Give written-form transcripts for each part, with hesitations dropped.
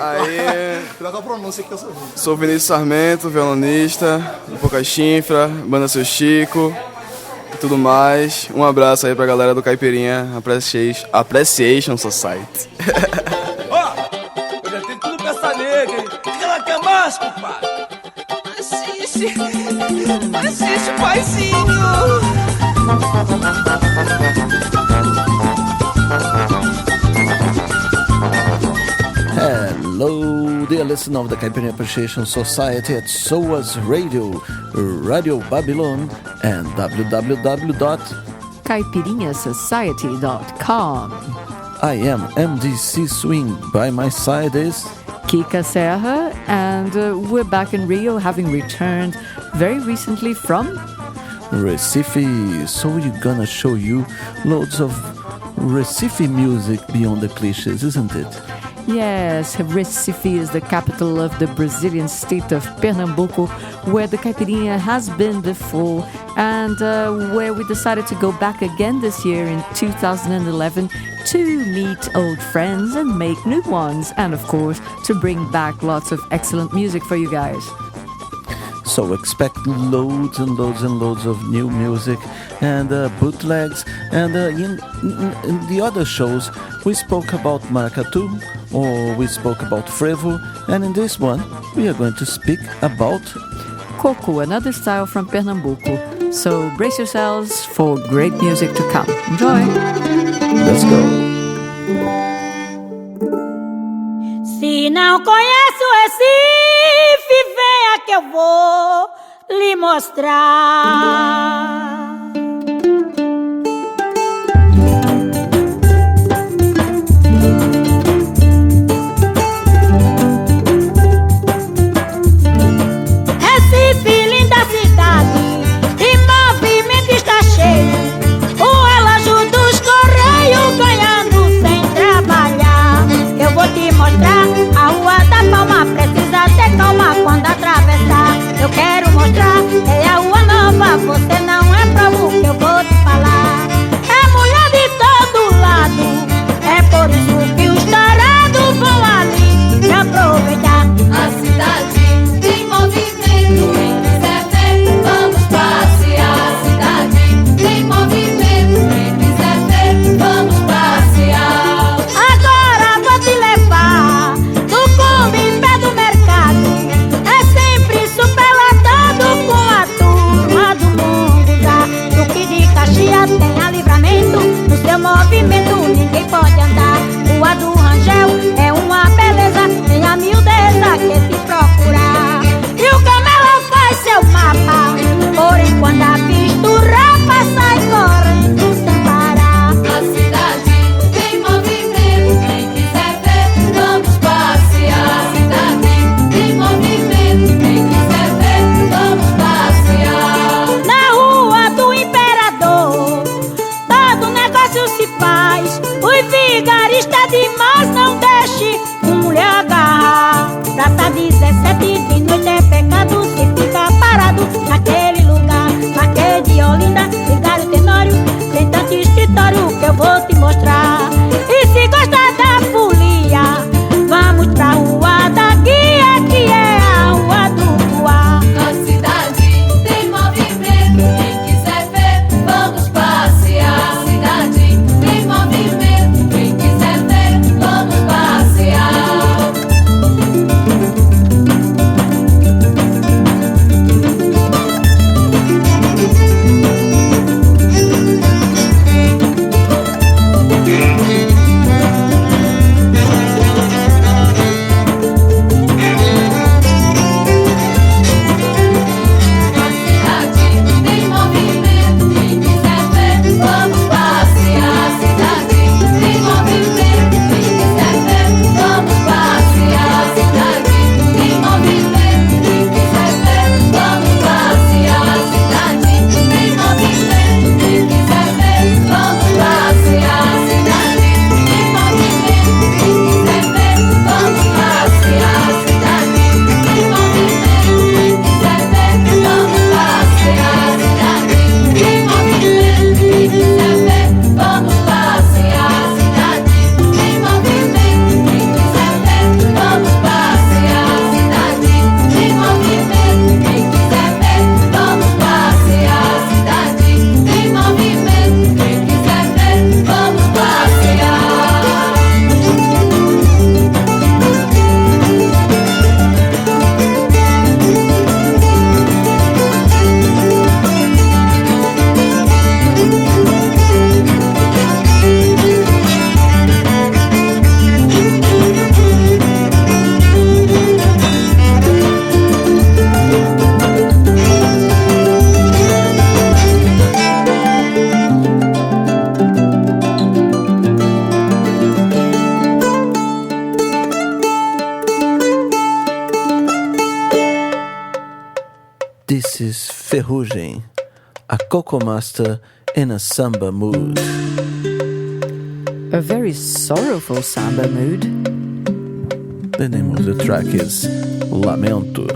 Aí, Cuidado com a pronúncia que eu sou. sou Vinícius Sarmento, violonista, do Pouca Chinfra, Banda Seu Chico e tudo mais. Um abraço aí pra galera do Caipirinha Appreciation Society. Ó, eu já tenho tudo pra essa nega, hein? O que ela quer mais, compadre? Assiste, paizinho. Hello, dear listener of the Caipirinha Appreciation Society at SOAS Radio, Radio Babylon, and caipirinhasociety.com. I am MDC Swing. By my side is Kika Serra, and we're back in Rio, having returned very recently from Recife. So we're gonna show you loads of Recife music beyond the cliches, isn't it? Yes, Recife is the capital of the Brazilian state of Pernambuco, where the Caipirinha has been before, and where we decided to go back again this year in 2011 to meet old friends and make new ones, and of course, to bring back lots of excellent music for you guys. So expect loads and loads and loads of new music and bootlegs. And in the other shows, we spoke about maracatu, or we spoke about frevo, and in this one, we are going to speak about Coco, another style from Pernambuco. So brace yourselves for great music to come. Enjoy! Let's go! Se não conhece o Recife, venha que eu vou lhe mostrar. Recife, linda cidade, e movimento está cheio. O relógio dos Correios ganhando sem trabalhar. Eu vou te mostrar a Rua da Palma, precisa ter calma quando atravessar. Eu quero mostrar, é a Rua Nova, você não é This is Ferrugem, a Coco Master in a samba mood. A very sorrowful samba mood. The name of the track is Lamento.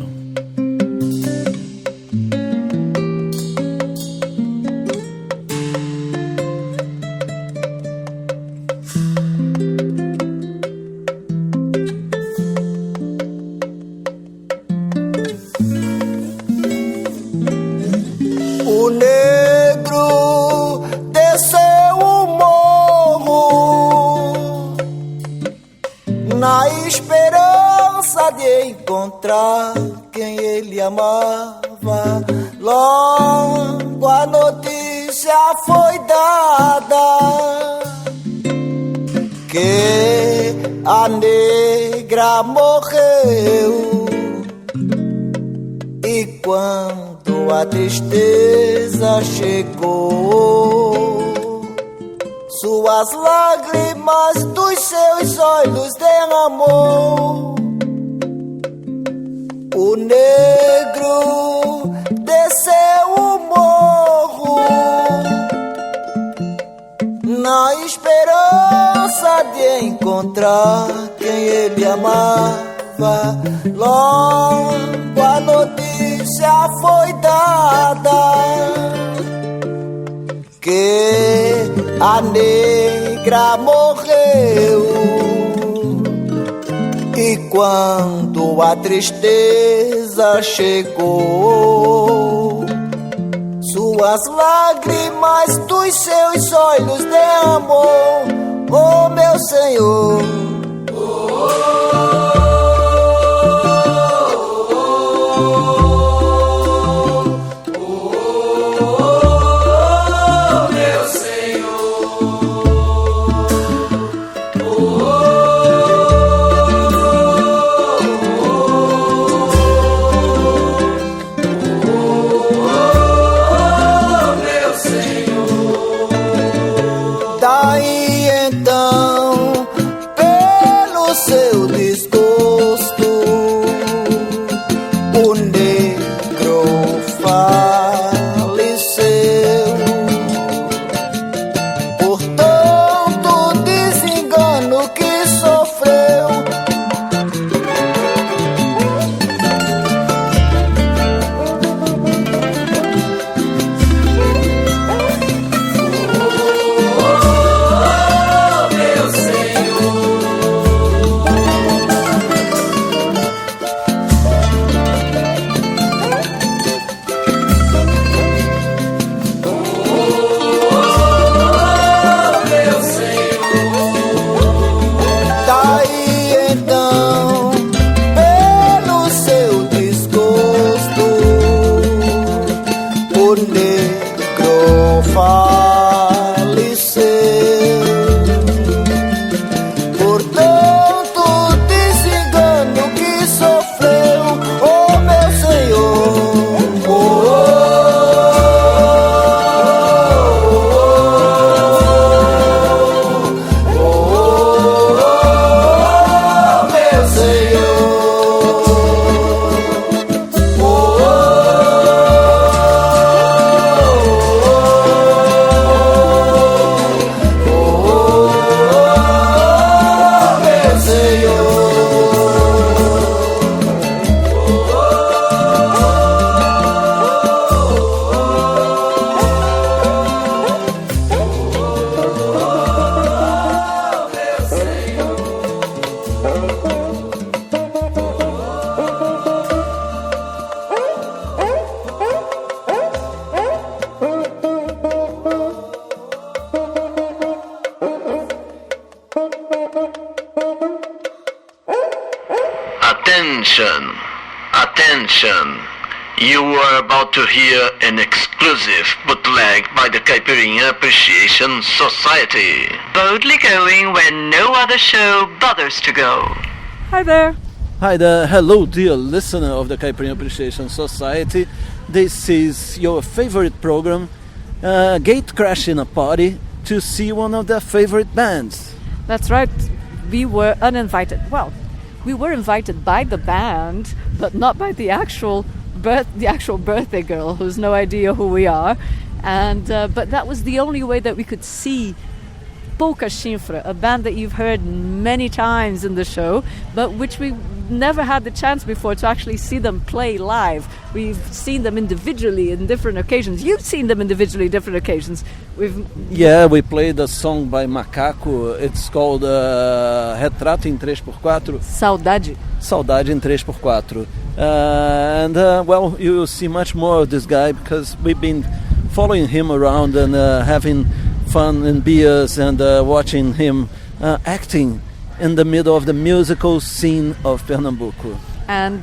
O negro desceu o morro na esperança de encontrar quem ele amava. Logo a notícia foi dada que a negra morreu. E quando a tristeza chegou, suas lágrimas dos seus olhos derramou. O negro desceu o morro na esperança de encontrar quem ele amava. Logo a notícia foi dada que a negra morreu. E quando a tristeza chegou, suas lágrimas dos seus olhos derramou. Oh, meu Senhor, daí então, pelo seu desgosto, o negro faleceu. Por tanto desengano que sofreu, daí então, pelo seu desgosto, o negro faleceu. Por tanto desengano que sofreu, oh meu Senhor. Meu Senhor, meu Senhor. Attention, attention. You are about to hear an exclusive bootleg by the Caipirinha Appreciation Society. Boldly going where no other show bothers to go. Hi there. Hi there, hello dear listener of the Caipirinha Appreciation Society. This is your favorite program, Gate Crash in a Party, to see one of their favorite bands. That's right. We were uninvited. Well, we were invited by the band, but not by the actual the actual birthday girl who's no idea who we are. And but that was the only way that we could see Boca Chinfra, a band that you've heard many times in the show, but which we never had the chance before to actually see them play live. We've seen them individually in different occasions. You've seen them individually different occasions. We played a song by Macaco. It's called Retrato em 3x4. Saudade em 3x4. Well, you will see much more of this guy because we've been following him around and having fun and beers and watching him acting in the middle of the musical scene of Pernambuco. And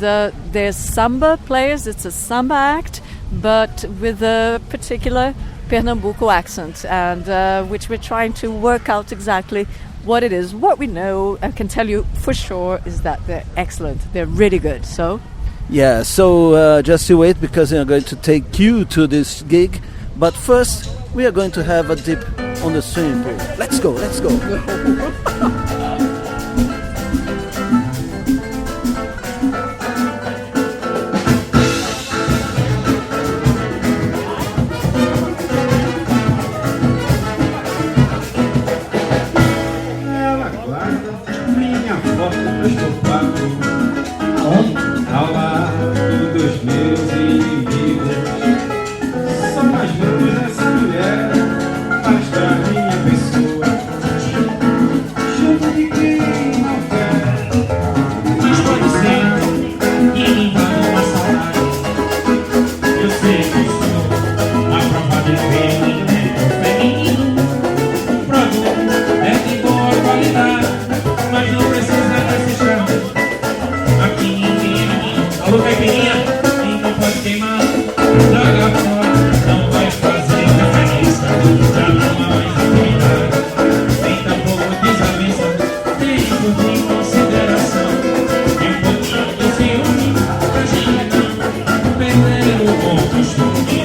there's samba players. It's a samba act, but with a particular Pernambuco accent, and which we're trying to work out exactly what it is. What we know, I can tell you for sure, is that they're excellent. They're really good. So just you wait, because we are going to take you to this gig. But first, we are going to have a dip on the swimming pool. Let's go. Ela guarda minha foto no estofado ao lado dos meus inimigos. Só mais luz essa mulher basta minha pessoa. Junto de quem não quer, mas pode ser que invada uma saudade. Eu sei que sou a prova de feminino. O produto é de boa qualidade, mas não precisa desse charme. Aqui ninguém é mim. Alô, caipirinha, então pode queimar. Joga fora, não vai fazer diferença. Já não há mais afinidade, nem tampouco desavença. Tem um pouco de consideração e um pouquinho de ciúme pra gente não perder o bom costume.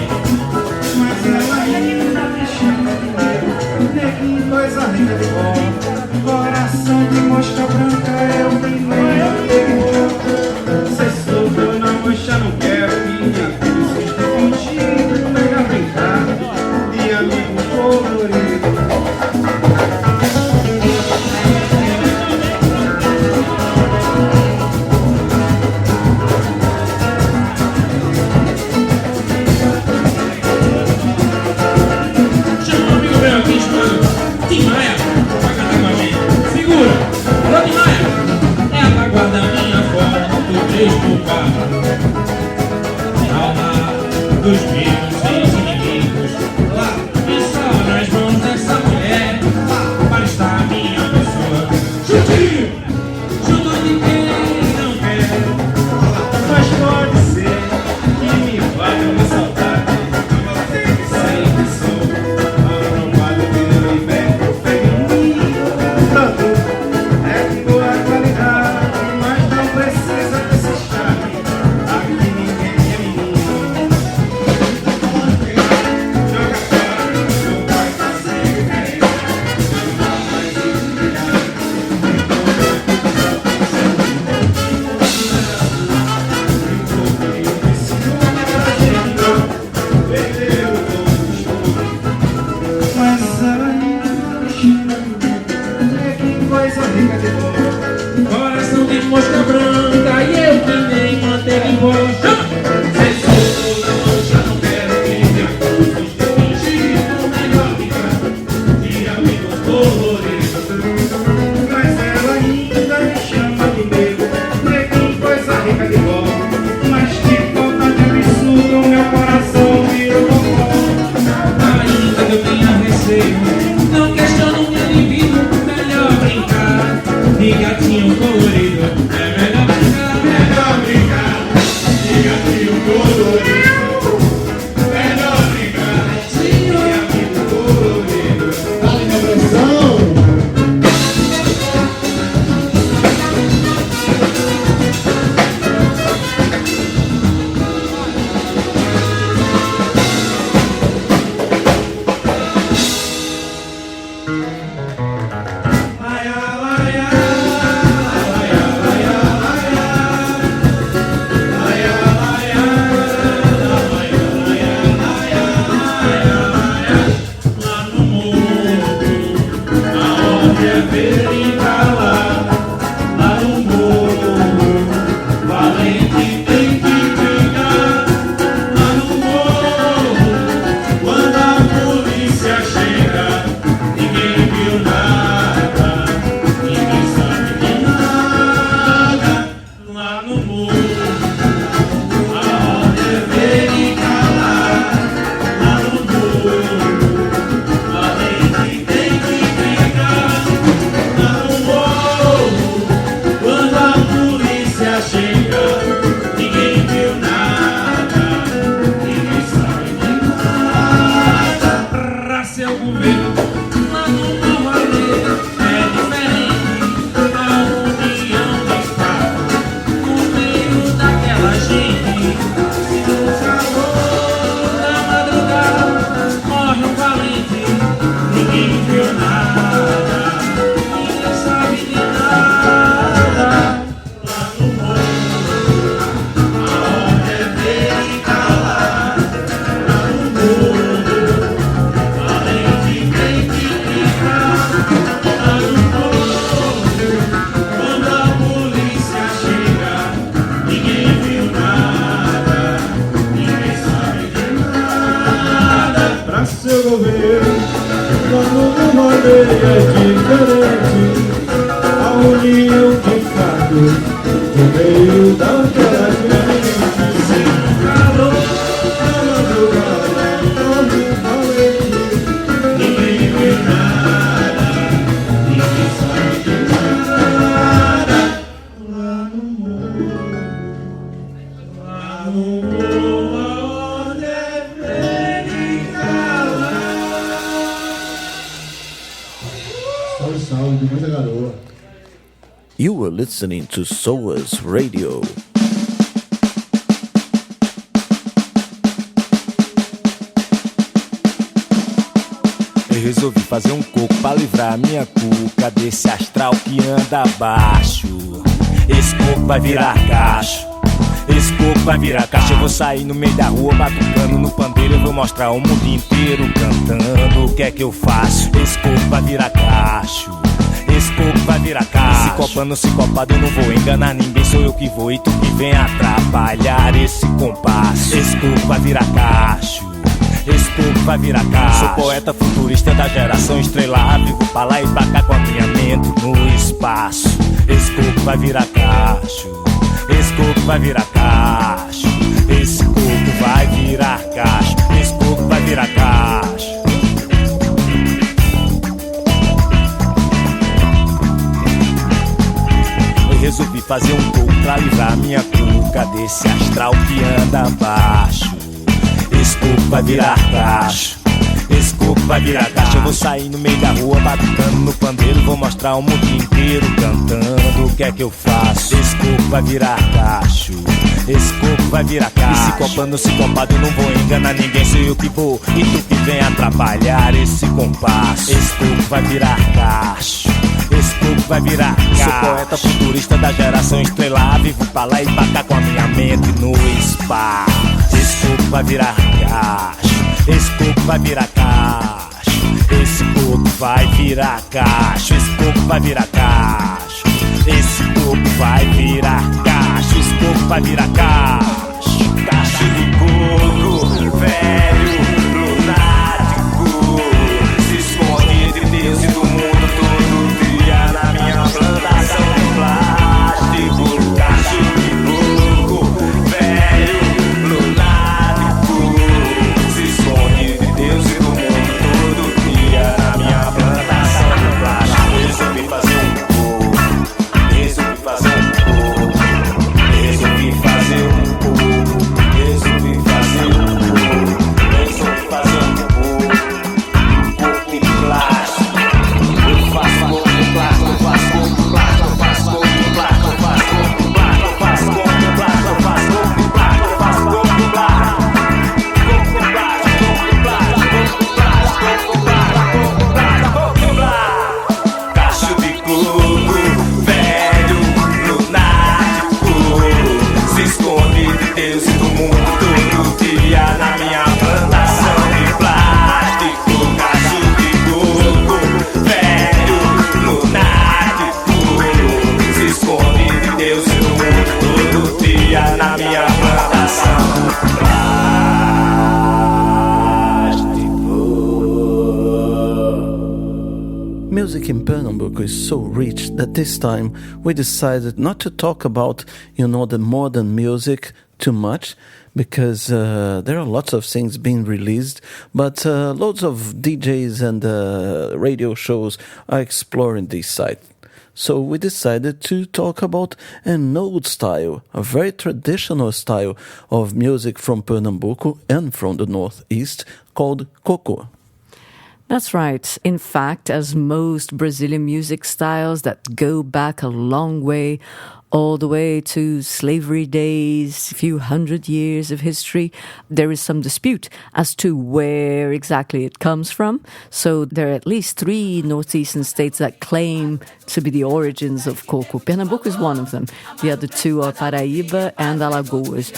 Mas ela ainda me chama de meu, neguinho, coisa linda de bola. Coração de mosca branca, eu nem lembro. Cê soltou na mancha, não quero minha cruz. Contigo, pega brincar de amigo colorido. Chama um amigo meu aqui chamado Tim Maia pra cantar com a gente. Segura! Alô, Tim Maia! Ela guarda minha foto do 3x4 ao lado dos meus inimigos. E só nas mãos dessa mulher para estar minha pessoa. Chutinho! Junto de quem não quer, mas pode ser que me valha uma saudade. Sei que sou aprovado pelo inverno feminino. Produto é de boa qualidade, mas não precisa desse charme. Aqui ninguém é menino. Joga fora, não vai fazer diferença. Não há mais intimidade. Mas ela ainda me chama, que coisa rica de boa. Coração de mosca branca e eu que nem manteiga em pó. Cê soltou na mancha, não quero que me acuse de fingir o melhor brincar de amigo colorido. Mas ela ainda me chama de meu, que coisa rica de boa. Mas que falta de absurdo, meu coração virou bobó. Ainda que eu tenha receio, não questiono meu indivíduo. Melhor brincar de gatinho colorido. É melhor brincar de gatinho colorido. Melhor brincar de gatinho colorido. Dá-lhe minha pressão. Laia, laia, laia, laia. no meio daquela gente, sem calor da madrugada, todo valente. Ninguém vê nada, ninguém sabe de nada. Lá no morro, onde é frente calar. Sol e salve, muita garoa. You were listening to SOAS Radio. Eu resolvi fazer um coco pra livrar a minha cuca desse astral que anda abaixo. Esse coco vai virar cacho. Esse coco vai virar cacho. Eu vou sair no meio da rua batucando no pandeiro. Eu vou mostrar o mundo inteiro cantando. O que é que eu faço? Esse coco vai virar cacho. Esse coco vai virar cacho. Se copando, se copado, eu não vou enganar ninguém. Sou eu que vou e tu que vem atrapalhar esse compasso. Esse coco vai virar cacho. Esse coco vai virar cacho. Sou poeta futurista da geração estrela. Vivo pra lá e pra cá com a minha mente no espaço. Esse coco vai virar cacho. Esse coco vai virar cacho. Esse coco vai virar cacho. Esse coco vai virar cacho. Resolvi fazer um coco pra livrar a minha cuca desse astral que anda abaixo. Esse coco vai virar cacho. Esse coco vai virar cacho. Eu vou sair no meio da rua batucando no pandeiro. Vou mostrar o mundo inteiro cantando. O que é que eu faço? Esse coco vai virar cacho. Esse coco vai virar cacho. E se copando, se copado, eu não vou enganar ninguém. Sou eu que vou e tu que vem atrapalhar esse compasso. Esse coco vai virar cacho. Esse coco vai virar cacho. Sou poeta futurista da geração estrela. Vivo pra lá e pra cá com a minha mente no espaço. Esse coco vai virar cacho. Esse coco vai virar cacho. Esse coco vai virar cacho. Esse coco vai virar cacho. Esse coco vai virar cacho. Esse coco vai virar cacho. Cacho de coco, velho, lunático. Se esconde de Deus e do mundo todo dia na minha plantação de plástico. Cacho de coco, velho, lunático. Se esconde de Deus e do mundo todo dia na minha plantação de plástico. Resolvi fazer um coco. Resolvi fazer um coco. Resolvi fazer um coco. Resolvi fazer um coco. Resolvi fazer um coco. Coco de plástico. Eu faço coco de plástico. Eu faço coco de plástico. Eu faço coco de plástico. Eu faço coco de plástico. Eu faço coco de plástico. Eu faço coco de plástico. Eu faço coco de plástico. Coco de plástico. Coco de plástico. Coco de plástico. Coco de plástico. Coco de plástico. Cacho de coco, velho, lunático. Se esconde de Deus e do mundo todo dia na minha plantação de plástico. Cacho de coco, velho, lunático. Se esconde de Deus e do mundo todo dia na minha plantação de plástico. Music in Pernambuco is so rich that this time we decided not to talk about, the modern music too much, because there are lots of things being released, but loads of DJs and radio shows are exploring this side. So we decided to talk about an old style, a very traditional style of music from Pernambuco and from the northeast called coco. That's right. In fact, as most Brazilian music styles that go back a long way, all the way to slavery days, a few hundred years of history, there is some dispute as to where exactly it comes from. So there are at least 3 northeastern states that claim to be the origins of coco. Pernambuco is one of them. The other 2 are Paraíba and Alagoas.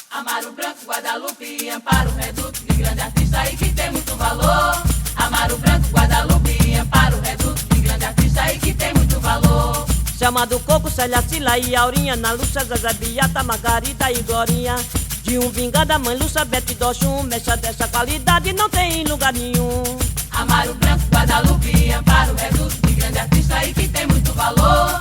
Amaro Branco, Guadalupe, Amparo, Reduto, de grande artista aí que tem muito valor. Amaro Branco, Guadalupe, Amparo, Reduto, de grande artista aí que tem muito valor. Chamado Coco, Célia, Sila e Aurinha, na Lúcia, Zezé, Biata, Margarida e Glorinha. De um vingada, mãe Lúcia, Bete, Doxum, mexa dessa qualidade não tem em lugar nenhum. Amaro Branco, Guadalupe, Amparo, Reduto, de grande artista aí que tem muito valor.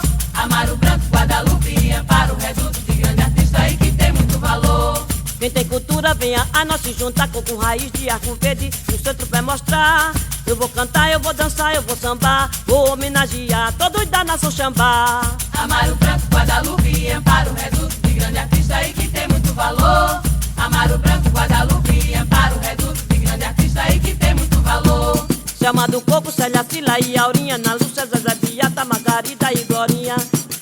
Quem tem cultura, venha a nós se juntar com raiz de arco verde no centro vai mostrar. Eu vou cantar, eu vou dançar, eu vou sambar, vou homenagear todos da nação Xambá. Amaro Branco, Guadalupe, Amparo, Reduto de grande artista e que tem muito valor. Amaro Branco, Guadalupe, Amparo, Reduto de grande artista e que tem muito valor. Chama do Coco, Célia, Cila e Aurinha, Ana Lúcia, Zezé, Beata, Margarida e Glorinha.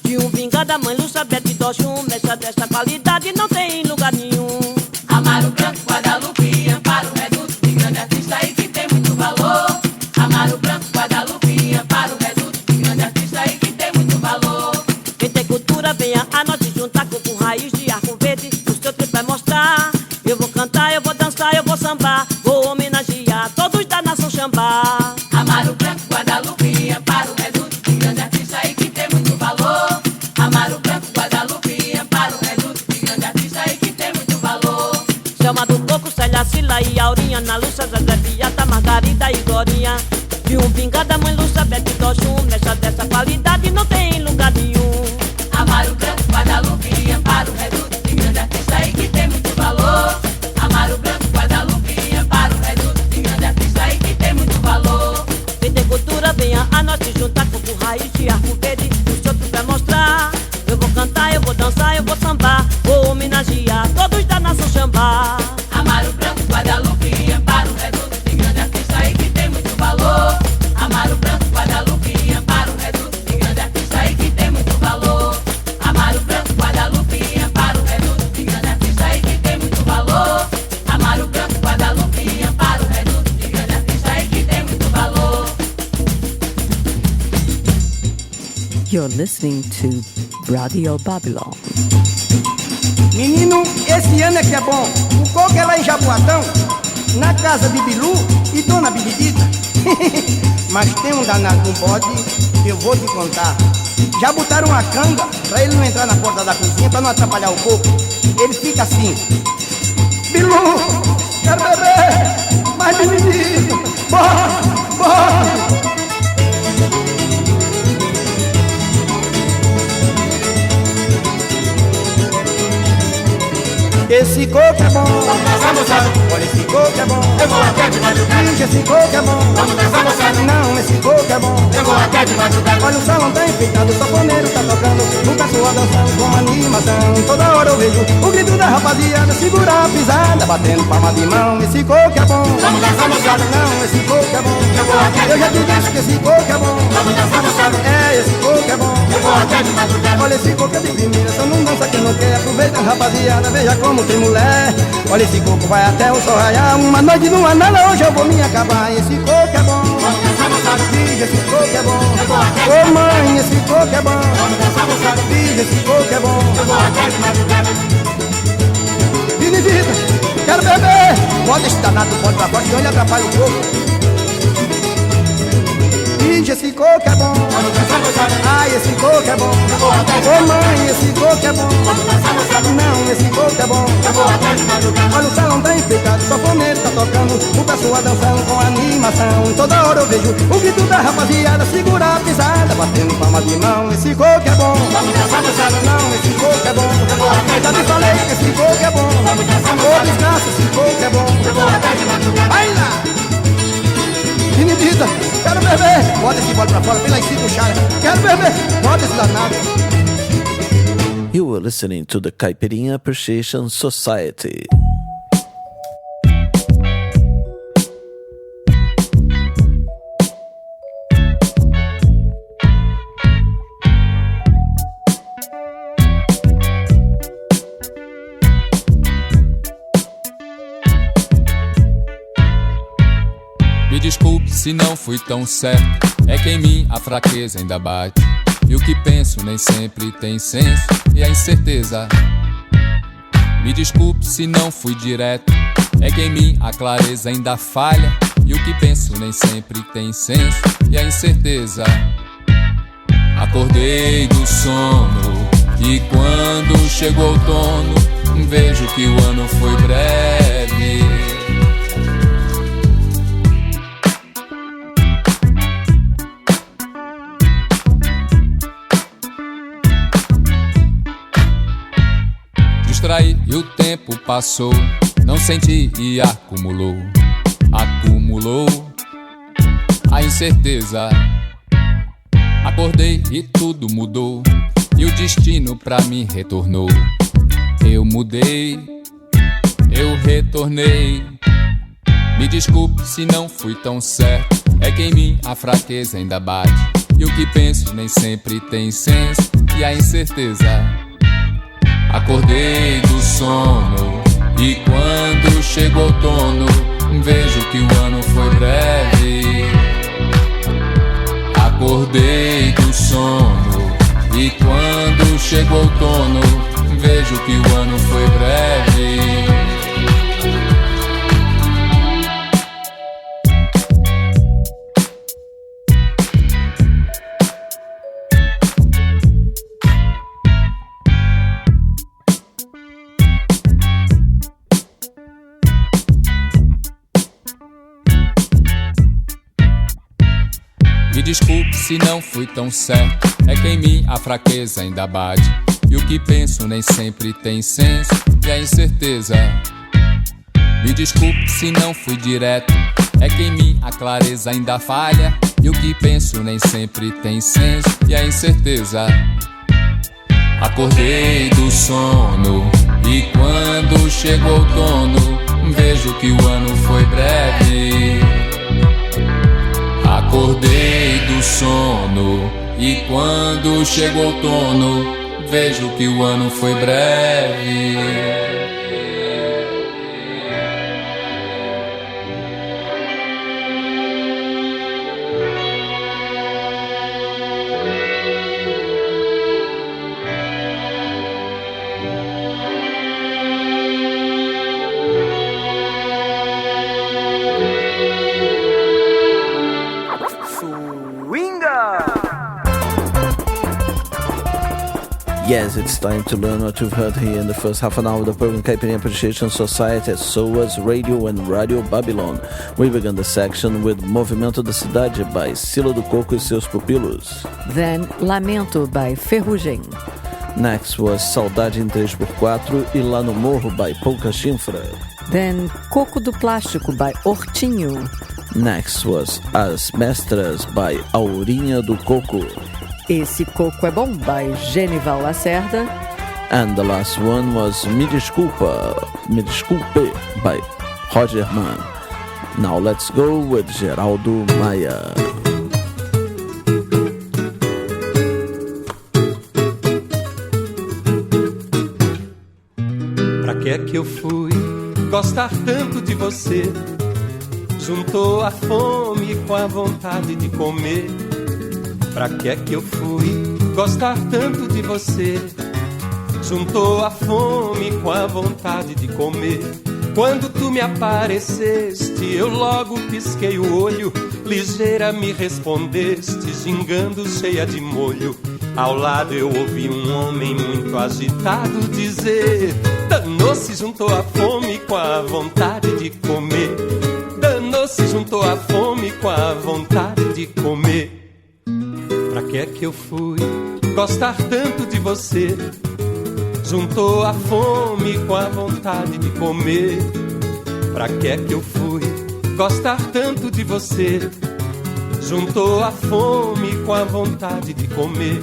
De um vingada, mãe Lúcia, Bete, Doxum, mexa desta qualidade não tem em lugar nenhum. Amaro Branco, Guadalupe, Amparo, Reduto de grande artista e que tem muito valor. Amaro Branco, Guadalupe, Amparo, Reduto de grande artista e que tem muito valor. Quem tem cultura, venha a nós se juntar com raiz de arco verde no seu trip vai mostrar. Eu vou cantar, eu vou dançar, eu vou sambar, vou homenagear todos da nação Xambá. Amaro Branco, Guadalupe, Amparo, Reduto de grande artista e que tem muito valor. Amaro Branco, Guadalupe, Amparo, Reduto de grande artista e que tem muito valor. Chama do Coco, Célia, Cila e Aurinha, Ana Lúcia, Zezé, Beata, Margarida e Glorinha. De um vingada, mãe Lúcia, Bete, Doxum, mexa dessa qualidade não tem em lugar nenhum. Amaro Branco, Guadalupe, Amparo, Reduto de grande artista e que tem muito valor. Amaro Branco, Guadalupe, Amparo, Reduto de grande artista e que tem muito valor. Quem tem cultura, venha a nós se juntar com raiz de arco verde no seu trip vai mostrar. Eu vou cantar, eu vou dançar, eu vou sambar, vou homenagear todos da nação Xambá. Amaro Branco, Guadalupe, Amparo, Reduto de grande artista e que tem muito valor. Amaro Branco, Guadalupe, Amparo, Reduto de grande artista e que tem muito valor. Amaro Branco, Guadalupe, Amparo, Reduto de grande artista e que tem muito valor. Amaro Branco, Guadalupe, Amparo, Reduto de grande artista e que tem muito valor. You're listening to Radio Babylon. Menino, esse ano é que é bom. O coco é lá em Jaboatão, na casa de Bilu e Dona Benedita. Mas tem um danado no bode que eu vou te contar. Já botaram uma canga pra ele não entrar na porta da cozinha, pra não atrapalhar o coco. Ele fica assim: Bilu, quero beber, mas Benedita, bora, bora. Esse coco é bom, vamos dançar, moçada. Olha, esse coco é bom, eu vou até de madrugada. Esse coco é bom, vamos dançar, moçada. Não, esse coco é bom, eu vou até de madrugada. Olha, o salão tá enfeitado, o sanfoneiro tá tocando, o pessoal dançando com animação. Toda hora eu vejo o grito da rapaziada, segura a pisada, batendo palma de mão. Esse coco é bom, vamos dançar, moçada. Não, esse coco é bom, eu vou até de madrugada. Eu já te disse que esse coco é bom, vamos dançar, moçada. É, esse coco é bom, eu vou até de madrugada. Olha, esse coco é de primeira, só não dança quem não quer. Aproveita, rapaziada, veja como tem mulher. Olha, esse coco vai até o sol raiar. Uma noite numa nada, hoje eu vou me acabar. Esse coco é bom, vamos dançar, moçada. Diga, esse coco é bom, eu vou até. Ô mãe, esse coco é bom, vamos dançar, moçada. Diga, esse coco é bom, eu vou até de madrugada. Benedita, quero beber. Bota esse danado, pode pra fora, que onde atrapalha o coco. Esse coco é bom, ai, esse coco é bom. Ô mãe, esse coco é bom. Não, esse coco é bom. Olha, o salão tá enfeitado, o sanfoneiro tá tocando, o pessoal dançando com animação. Toda hora eu vejo o grito da rapaziada, segura a pisada, batendo palma de mão. Esse coco é bom, não, esse coco é bom. Já te falei que esse coco é bom. Ô descanso, esse coco é bom. Vai lá! Benedita, quero beber. Bota esse bolo pra fora, vem lá em cima do chá. Quero beber, bota esse danado. You were listening to the Caipirinha Appreciation Society. Me desculpe se não fui tão certo, é que em mim a fraqueza ainda bate. E o que penso nem sempre tem senso, e a incerteza. Me desculpe se não fui direto, é que em mim a clareza ainda falha. E o que penso nem sempre tem senso, e a incerteza. Acordei do sono, e quando chegou o outono, vejo que o ano foi breve. distraí e o tempo passou. Não senti e acumulou a incerteza. Acordei e tudo mudou, e o destino pra mim retornou. Eu mudei, eu retornei. Me desculpe se não fui tão certo, é que em mim a fraqueza ainda bate, e o que penso nem sempre tem senso, e a incerteza. Acordei do sono, e quando chegou o outono, vejo que o ano foi breve. Acordei do sono, e quando chegou o outono, vejo que o ano foi breve. Me desculpe se não fui tão certo, é que em mim a fraqueza ainda bate, e o que penso nem sempre tem senso, e a incerteza. Me desculpe se não fui direto, é que em mim a clareza ainda falha, e o que penso nem sempre tem senso, e a incerteza. Acordei do sono, e quando chegou o outono, vejo que o ano foi breve. Acordei do sono, e quando chegou o outono, vejo que o ano foi breve. Yes, it's time to learn what you've heard here in the first half an hour of the program Caipirinha Appreciation Society at SOAS Radio and Radio Babylon. We began the section with Movimento da Cidade by Silo do Coco e seus pupilos. Then Lamento by Ferrugem. Next was Saudade em 3x4 e Lá no Morro by Pouca Chinfra. Then Coco do Plástico by Hortinho. Next was As Mestras by Aurinha do Coco. Esse Coco é Bom by Genival Lacerda. And the last one was Me Desculpe by Roger Mann. Now let's go with Geraldo Maia. Pra que é que eu fui gostar tanto de você? Juntou a fome com a vontade de comer. Pra que é que eu fui gostar tanto de você? Juntou a fome com a vontade de comer. Quando tu me apareceste, eu logo pisquei o olho. Ligeira me respondeste, gingando cheia de molho. Ao lado eu ouvi um homem muito agitado dizer: danou-se, juntou a fome com a vontade de comer. Danou-se, juntou a fome com a vontade de comer. Pra que é que eu fui gostar tanto de você? Juntou a fome com a vontade de comer. Pra que é que eu fui gostar tanto de você? Juntou a fome com a vontade de comer.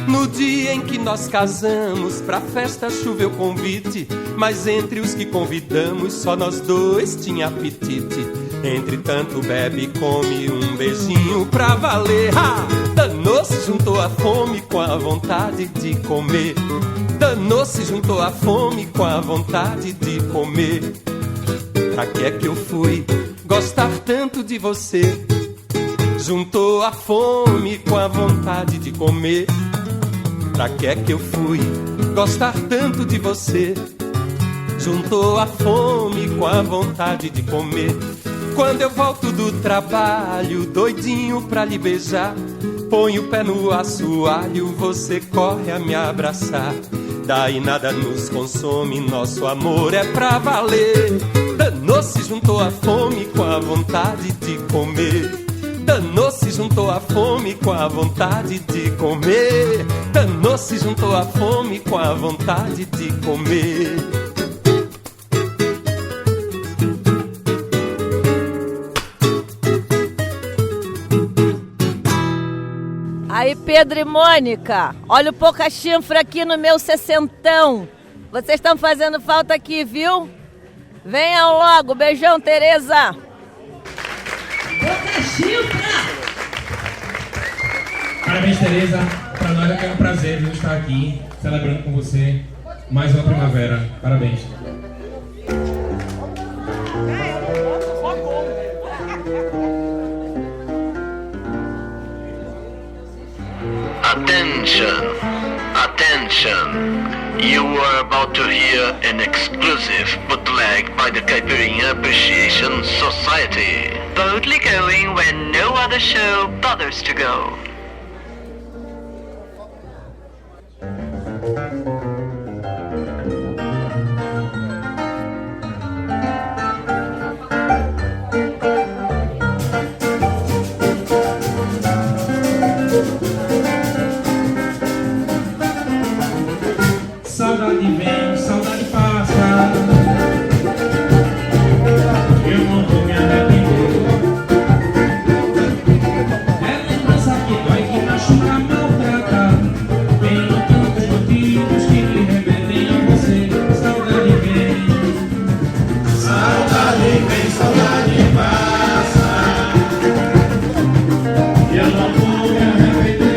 No dia em que nós casamos, pra festa choveu convite, mas entre os que convidamos, só nós dois tinha apetite. Entretanto bebe e come um beijinho pra valer. Danou-se, juntou a fome com a vontade de comer. Danou-se, juntou a fome com a vontade de comer. Pra que é que eu fui gostar tanto de você? Juntou a fome com a vontade de comer. Pra que é que eu fui gostar tanto de você? Juntou a fome com a vontade de comer. Quando eu volto do trabalho, doidinho pra lhe beijar, ponho o pé no assoalho, você corre a me abraçar. Daí nada nos consome, nosso amor é pra valer. Danou-se, juntou a fome com a vontade de comer. Danou-se, juntou a fome com a vontade de comer. Danou-se, doce juntou a fome com a vontade de comer. Aí, Pedro e Mônica, olha o pouca chifra aqui no meu sessentão. Vocês estão fazendo falta aqui, viu? Venham logo. Beijão, Tereza. Pouca chifra! Parabéns, Tereza. Para nós é um prazer viu, estar aqui celebrando com você mais uma primavera. Parabéns. Attention, attention. You are about to hear an exclusive bootleg by the Caipirinha Appreciation Society. Boldly going where no other show bothers to go. Saudade vem, saudade passa. Eu não vou me arrepender. É lembrança que dói, que machuca, maltrata. Tenho tantos motivos que me remetem a você. Saudade vem, saudade passa. Eu não vou me arrepender.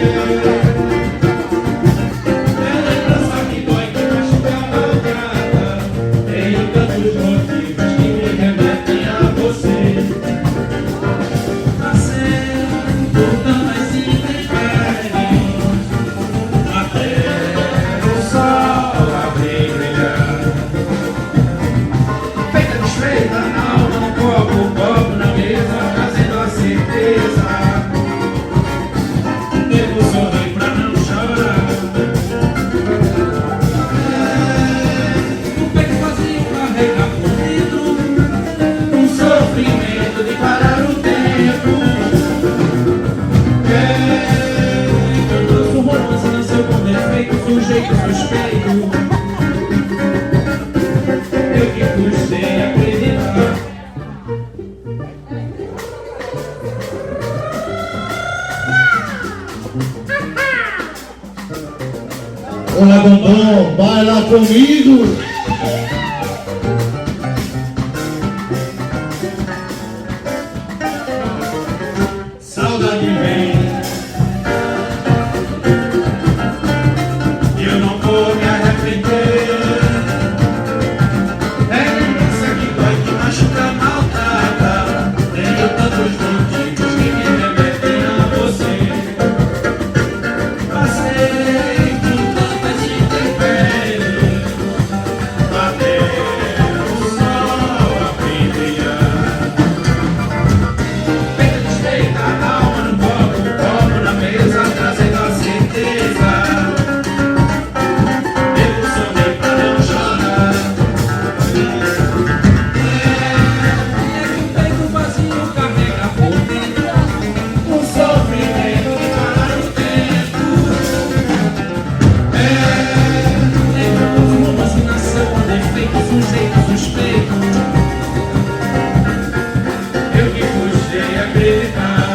Olá, bombom, baila comigo. Saudade vem, eu não vou me arrepender. É lembrança que dói, que machuca, maltrata. Tenho tantos motivos que me remetem a você. Passei por tantas intempéries, até o sol abrir brilhar. Peito desfeita, alma no copo na mesa, trazendo a certeza. Emocionei pra não chorar. É que o peito vazio carrega por dentro um sofrimento que para o tempo. Lembra os romances nasceu com defeitos, sujeito suspeito. Eu que custei acreditar.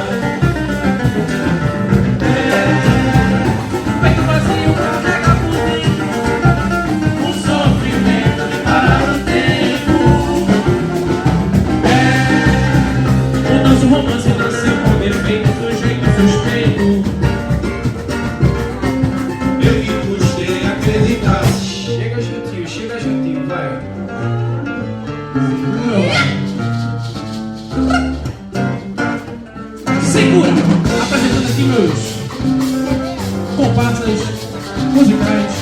Peito vazio carrega por dentro um sofrimento de parar o tempo. O nosso romance nasceu com defeito, sujeito suspeito. Eu que custei acreditar. Chega juntinho, vai. Segura! Apresentando aqui meus comparsas musicais.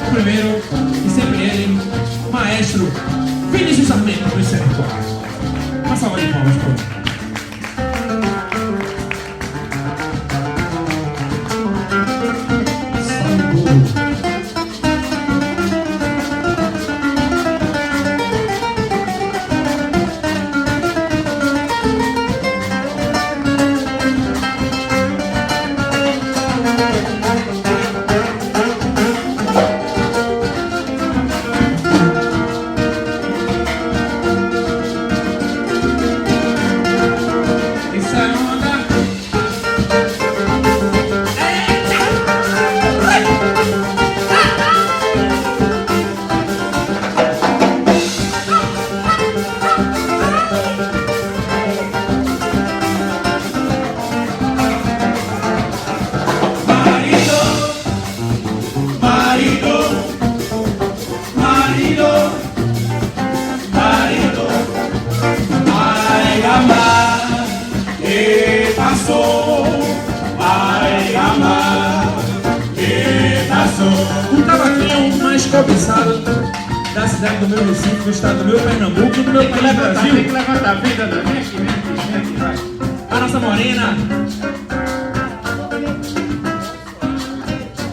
O primeiro, e sempre ele, maestro Vinícius Sarmento do Sertório. Uma salva de palmas para ele. passou, vai amar. Que passou. O cavaquinho mais cobiçado da cidade do meu Recife, do estado do meu Pernambuco, do meu país Brasil. Tem que levantar a vida, né? Vem aqui, vai. A nossa morena.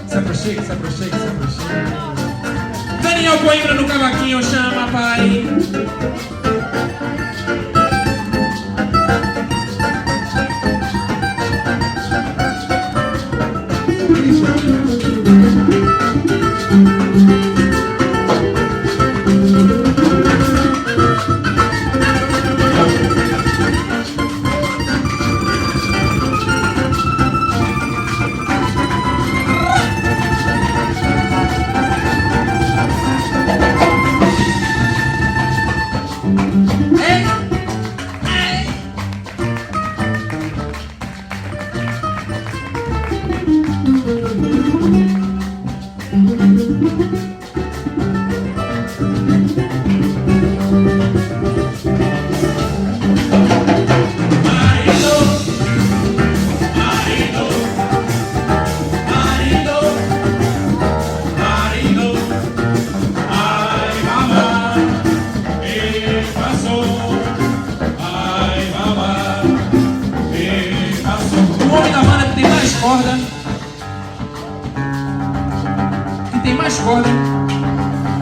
Se aproxima, se aproxima, se aproxima. Daniel Coimbra no cavaquinho, chama, pai.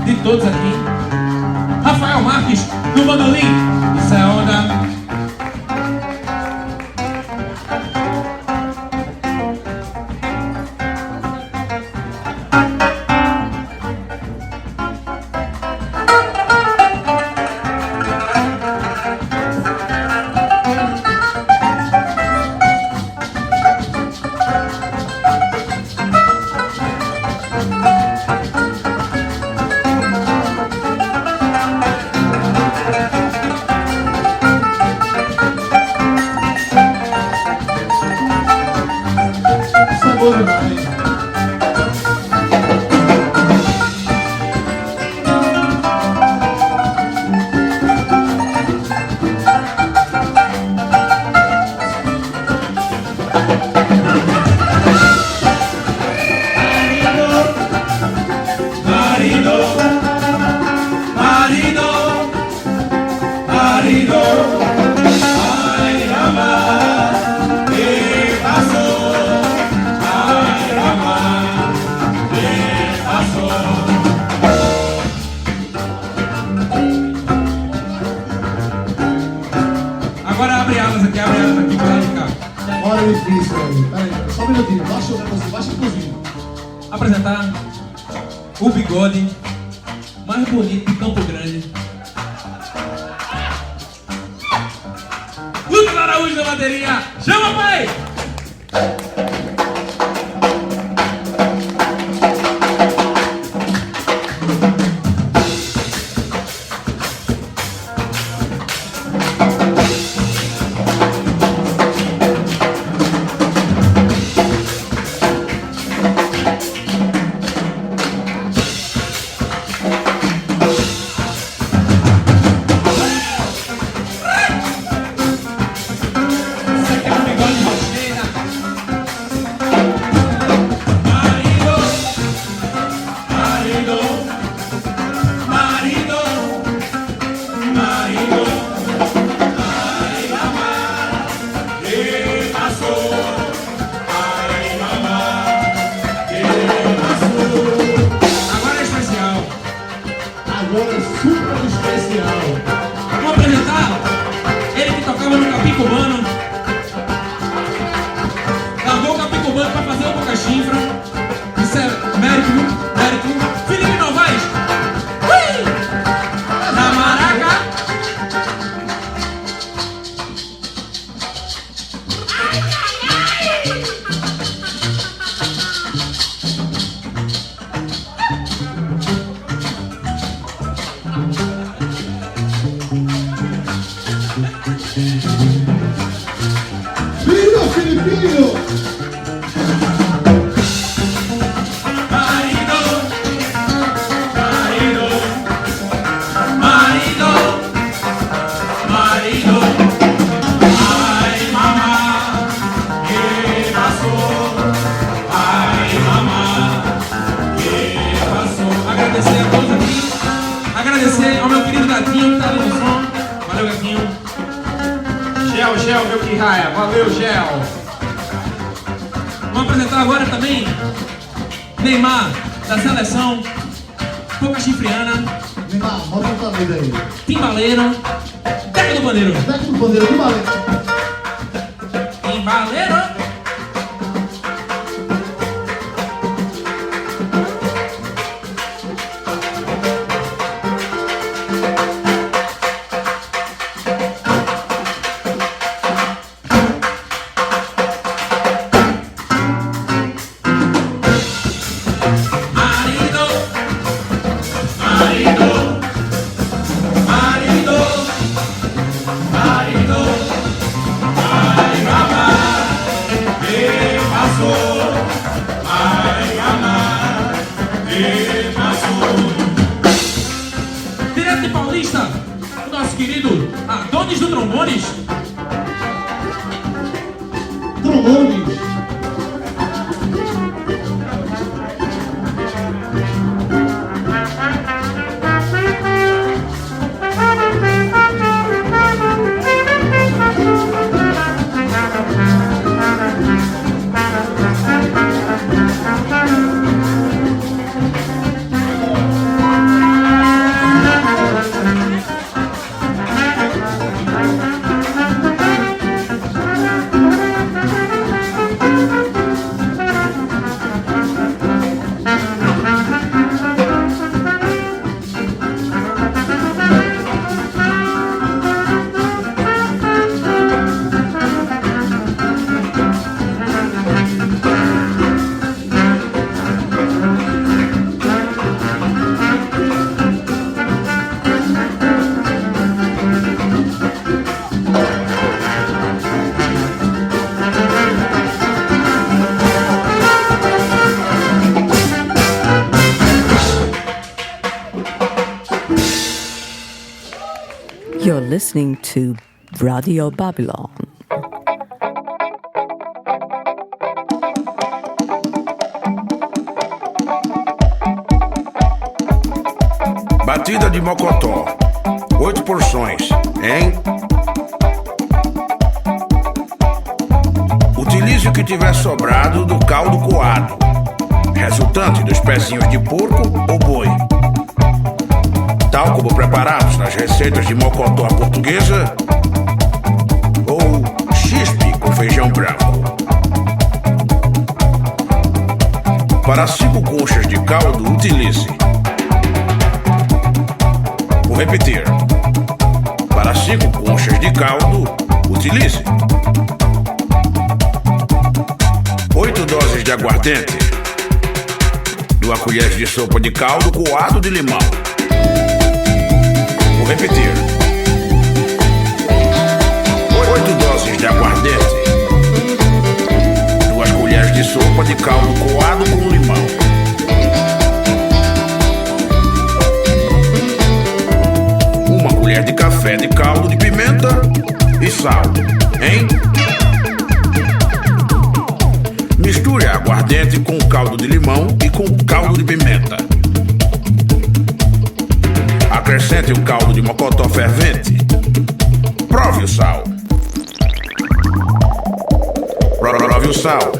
De todos aqui, Rafael Marques no bandolim. Isso é onda. Agora abre alas aqui pra cá. Olha o difícil aí. Peraí, só um minutinho. Baixa o cozinho. Apresentar o bigode mais bonito de Campo Grande. Lucas Araújo da bateria. Chama, pai! Agora é super especial. Vou apresentar ele que tocava no Capim Cubano. Largou o Capim Cubano pra fazer o Boca Chifra. Isso é mérito. Felipe Novaes. Ui! Da Maraca. Filipino! Marido! Gel, meu pirraia. Valeu, Gel. Vamos apresentar agora também Neymar, da seleção, Boca Chifriana. Neymar, mostra tua vida aí. Timbaleiro, Teca do Bandeiro. Teca do Bandeiro, Timbaleiro. Timbaleiro. Direto de Paulista, o nosso querido Adonis do Trombones. Trombones. You're listening to Radio Babylon. Batida de mocotó, 8 porções, hein? Utilize o que tiver sobrado do caldo coado, resultante dos pezinhos de porco ou boi, tal como preparados nas receitas de mocotó portuguesa ou chispe com feijão branco. Para 5 conchas de caldo, utilize. Vou repetir. Para 5 conchas de caldo, utilize 8 doses de aguardente, 2 colheres de sopa de caldo coado de limão. Vou repetir. 8 doses de aguardente, 2 colheres de sopa de caldo coado com limão. Uma colher de café de caldo de pimenta e sal, hein? Misture a aguardente com caldo de limão e com caldo de pimenta. Acrescente o caldo de mocotó fervente. Prove o sal. Prove o sal.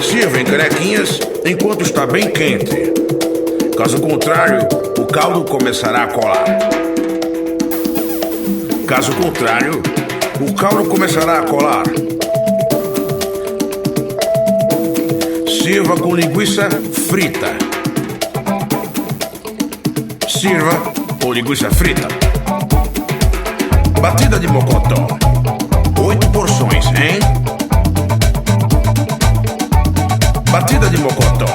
Sirva em canequinhas enquanto está bem quente. Caso contrário, o caldo começará a colar. Caso contrário, o caldo começará a colar. Sirva com linguiça frita. Sirva com linguiça frita. Batida de mocotó, 8 porções, hein? Batida de mocotó.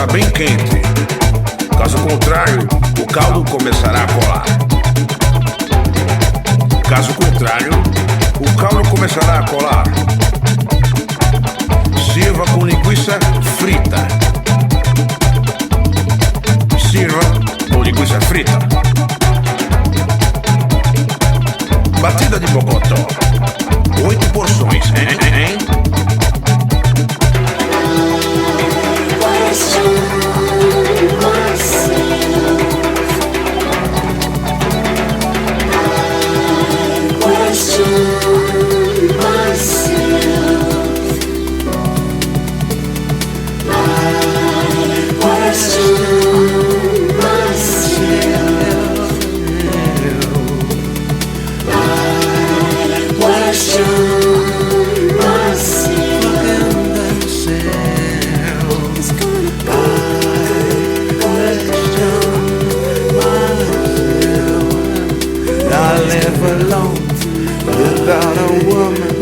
está bem quente. Caso contrário, o caldo começará a colar. Caso contrário, o caldo começará a colar. Sirva com linguiça frita. Sirva com linguiça frita. Batida de mocotó. 8 porções, hein? Without a woman,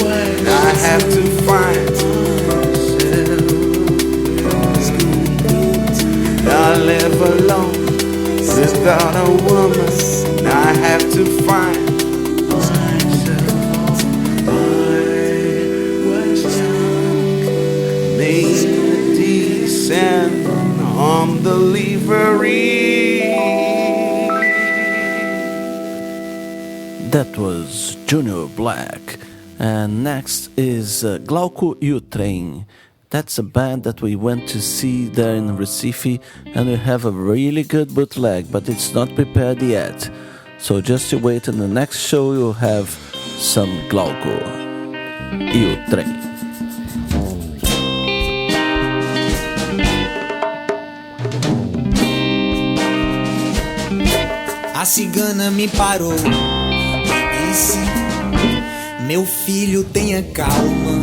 I have to find I live alone without a woman. I have to find make descend on delivery. That was Junior Black. And next is Glauco e o Trem. That's a band that we went to see there in Recife, and we have a really good bootleg, but it's not prepared yet. So just you wait, in the next show you'll have some Glauco e o Trem. A cigana me parou e disse: meu filho, tenha calma,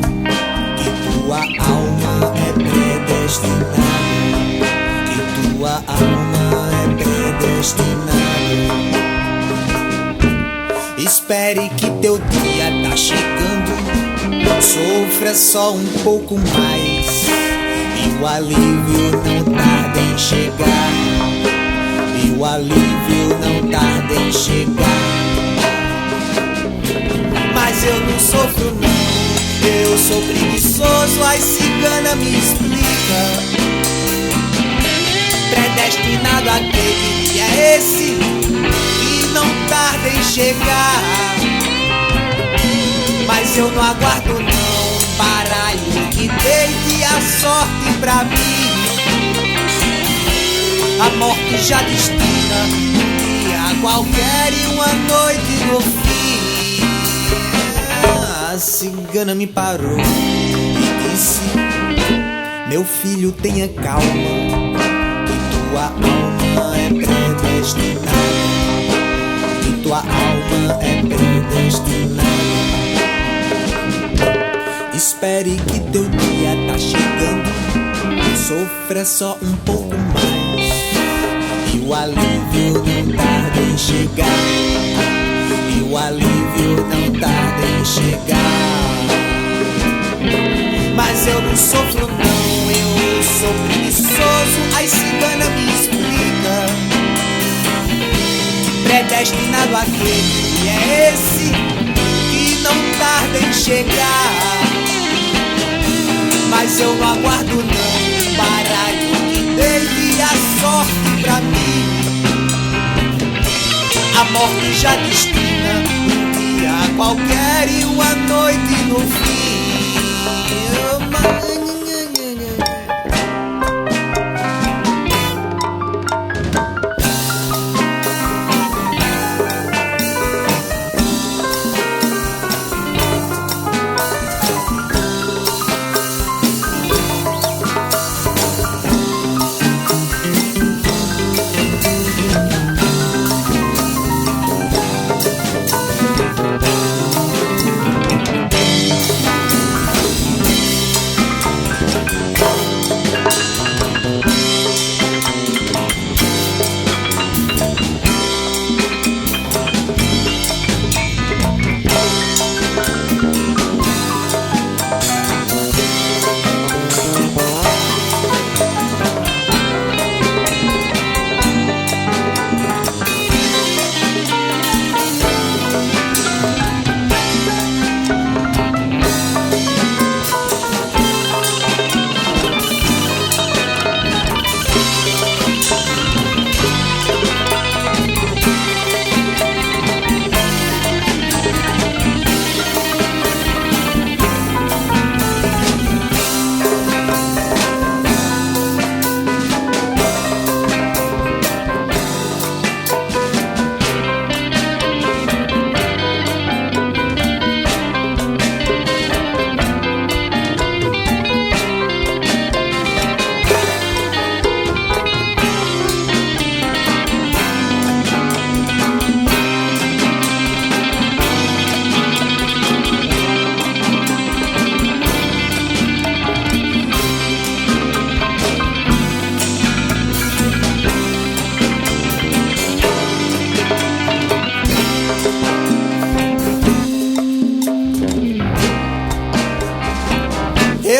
que tua alma é predestinada, que tua alma é predestinada. Espere que teu dia tá chegando, sofra só um pouco mais, e o alívio não tarda em chegar, e o alívio não tarda em chegar. Mas eu não sofro não, eu sou preguiçoso, a cigana me explica. Predestinado aquele que é esse, que não tarda em chegar. Mas eu não aguardo não, baralho que deite a sorte pra mim. A morte já destina um dia qualquer e uma noite no fim. A cigana me parou e disse: meu filho, tenha calma, que tua alma é predestinada, que tua alma é predestinada. Espere que teu dia tá chegando, sofra só um pouco mais, e o alívio não tarda em chegar, e o alívio não tarda em chegar. Mas eu não sofro não, eu sou preguiçoso, a cigana me explica. Predestinado aquele que é esse, que não tarda em chegar. Mas eu não aguardo não, baralho que dê a sorte pra mim. A morte já destina um dia qualquer e uma noite no fim.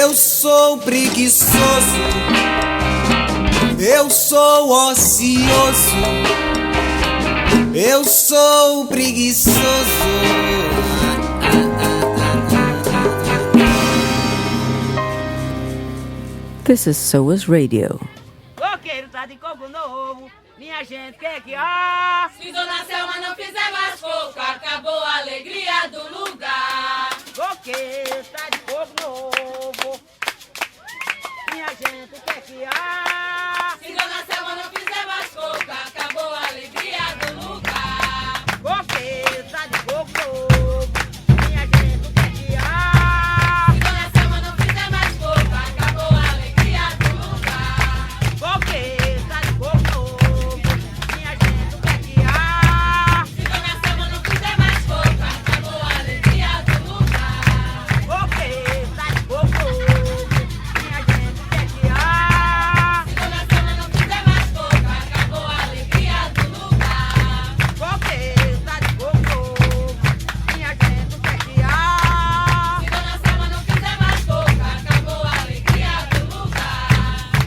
Eu sou preguiçoso, eu sou ocioso, eu sou preguiçoso. This is SOAS Radio. Coqueiro tá de coco novo, minha gente quer que há. Se Dona Selma não fizer mais coco, acabou a alegria do lugar. Coqueiro tá de coco novo, minha gente quer que há. Se Dona Selma não fizer mais coco, acabou a alegria do lugar. Coqueiro tá de coco novo, minha gente quer que há. Se Dona Selma não fizer mais coco, acabou a alegria do lugar. Coqueiro tá de coco novo, minha gente quer que há. Se Dona Selma não fizer mais coco, acabou a alegria do lugar. Coqueiro tá de coco novo, minha gente quer que há. Se Dona Selma não fizer mais coco, acabou a alegria do lugar. Coqueiro tá de coco novo, minha gente quer que há. Se Dona Selma não fizer mais coco, acabou a alegria do lugar.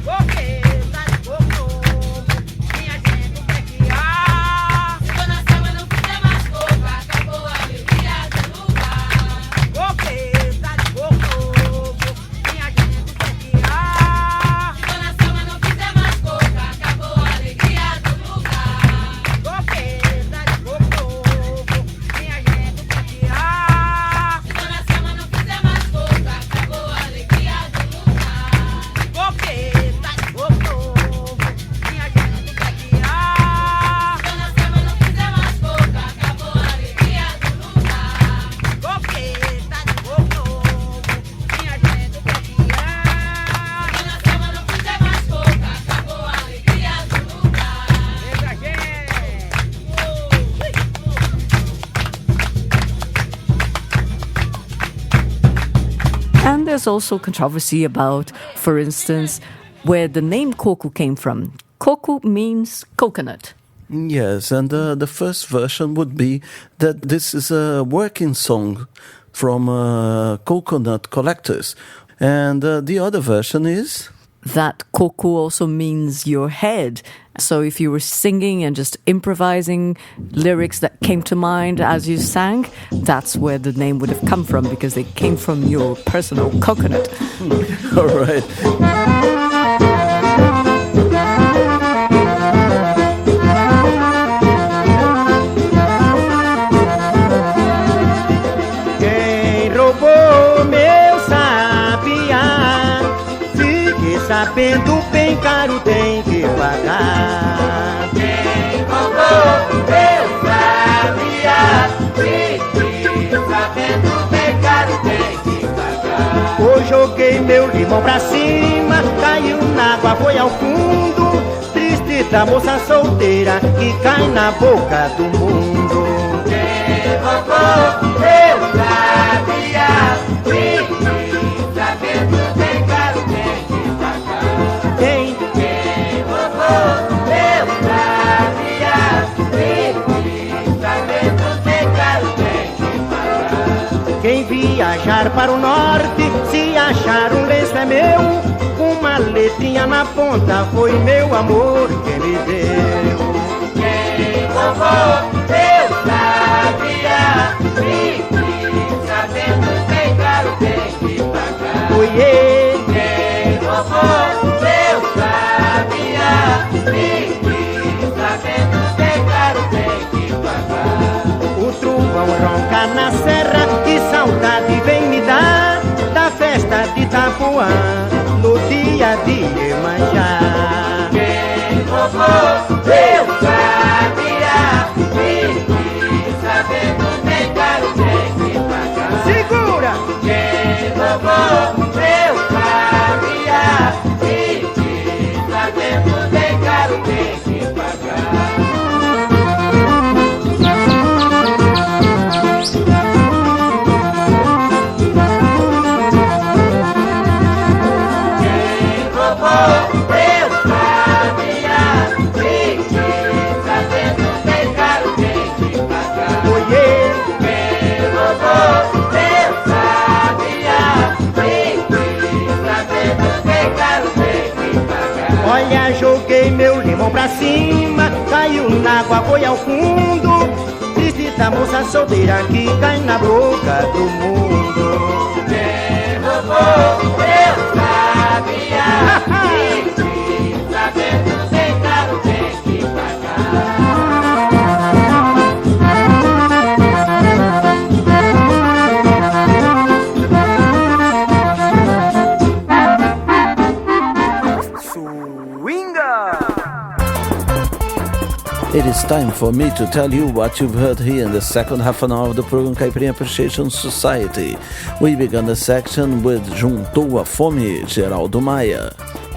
Coqueiro tá de coco novo, minha gente quer que há. Se Dona Selma não fizer mais coco, acabou a alegria do lugar. Coqueiro tá de coco novo, minha gente quer que há. Se Dona Selma não fizer mais coco, acabou a alegria do lugar. Coqueiro tá de coco novo, minha gente quer que há. Se Dona Selma não fizer mais coco, acabou a alegria do lugar. Coqueiro tá de coco novo, minha gente quer que há. Se Dona Selma não fizer mais coco, acabou a alegria do lugar. Coqueiro tá de coco novo, minha gente quer que há. Se Dona Selma não fizer mais coco, acabou a alegria do lugar. And there's also controversy about, for instance, where the name Coco came from. Coco means coconut. Yes, and the first version would be that this is a working song from Coconut Collectors. And the other version is? That Coco also means your head. So if you were singing and just improvising lyrics that came to mind as you sang, that's where the name would have come from, because they came from your personal coconut. All right. Quem roubou meu sabiá? Fique sabendo, bem caro tem que pagar. Quem roubou meu sabiá? Fique sabendo, bem caro tem que pagar. Hoje joguei meu limão pra cima, caiu na água, foi ao fundo. Triste da moça solteira que cai na boca do mundo. Quem roubou meu sabiá? Fique sabendo, bem caro tem que pagar. Quem roubou meu sabiá? Fique sabendo, bem caro tem que pagar. Quem viajar para o norte, se achar um lenço é meu. Uma letrinha na ponta foi meu amor que me deu. Quem roubou meu sabiá? Fique sabendo, bem caro tem que pagar. Oiê! Quem roubou meu sabiá? Fique sabendo, bem caro tem que pagar. O trovão ronca na serra, que saudade vem me dar da festa de Itapuã, no dia de Iemanjá. Quem roubou meu sabiá? Fique sabendo, bem caro tem que pagar. Segura! Quem roubou meu sabiá? Fique sabendo, bem caro tem que pagar. cima, caiu na água, foi ao fundo. Triste da moça solteira que cai na boca do mundo. Quem roubou eu sabia, e sabendo bem caro tem que pagar. It is time for me to tell you what you've heard here in the second half an hour of the program Caipirinha Appreciation Society. We began the section with Juntou a Fome, Geraldo Maia.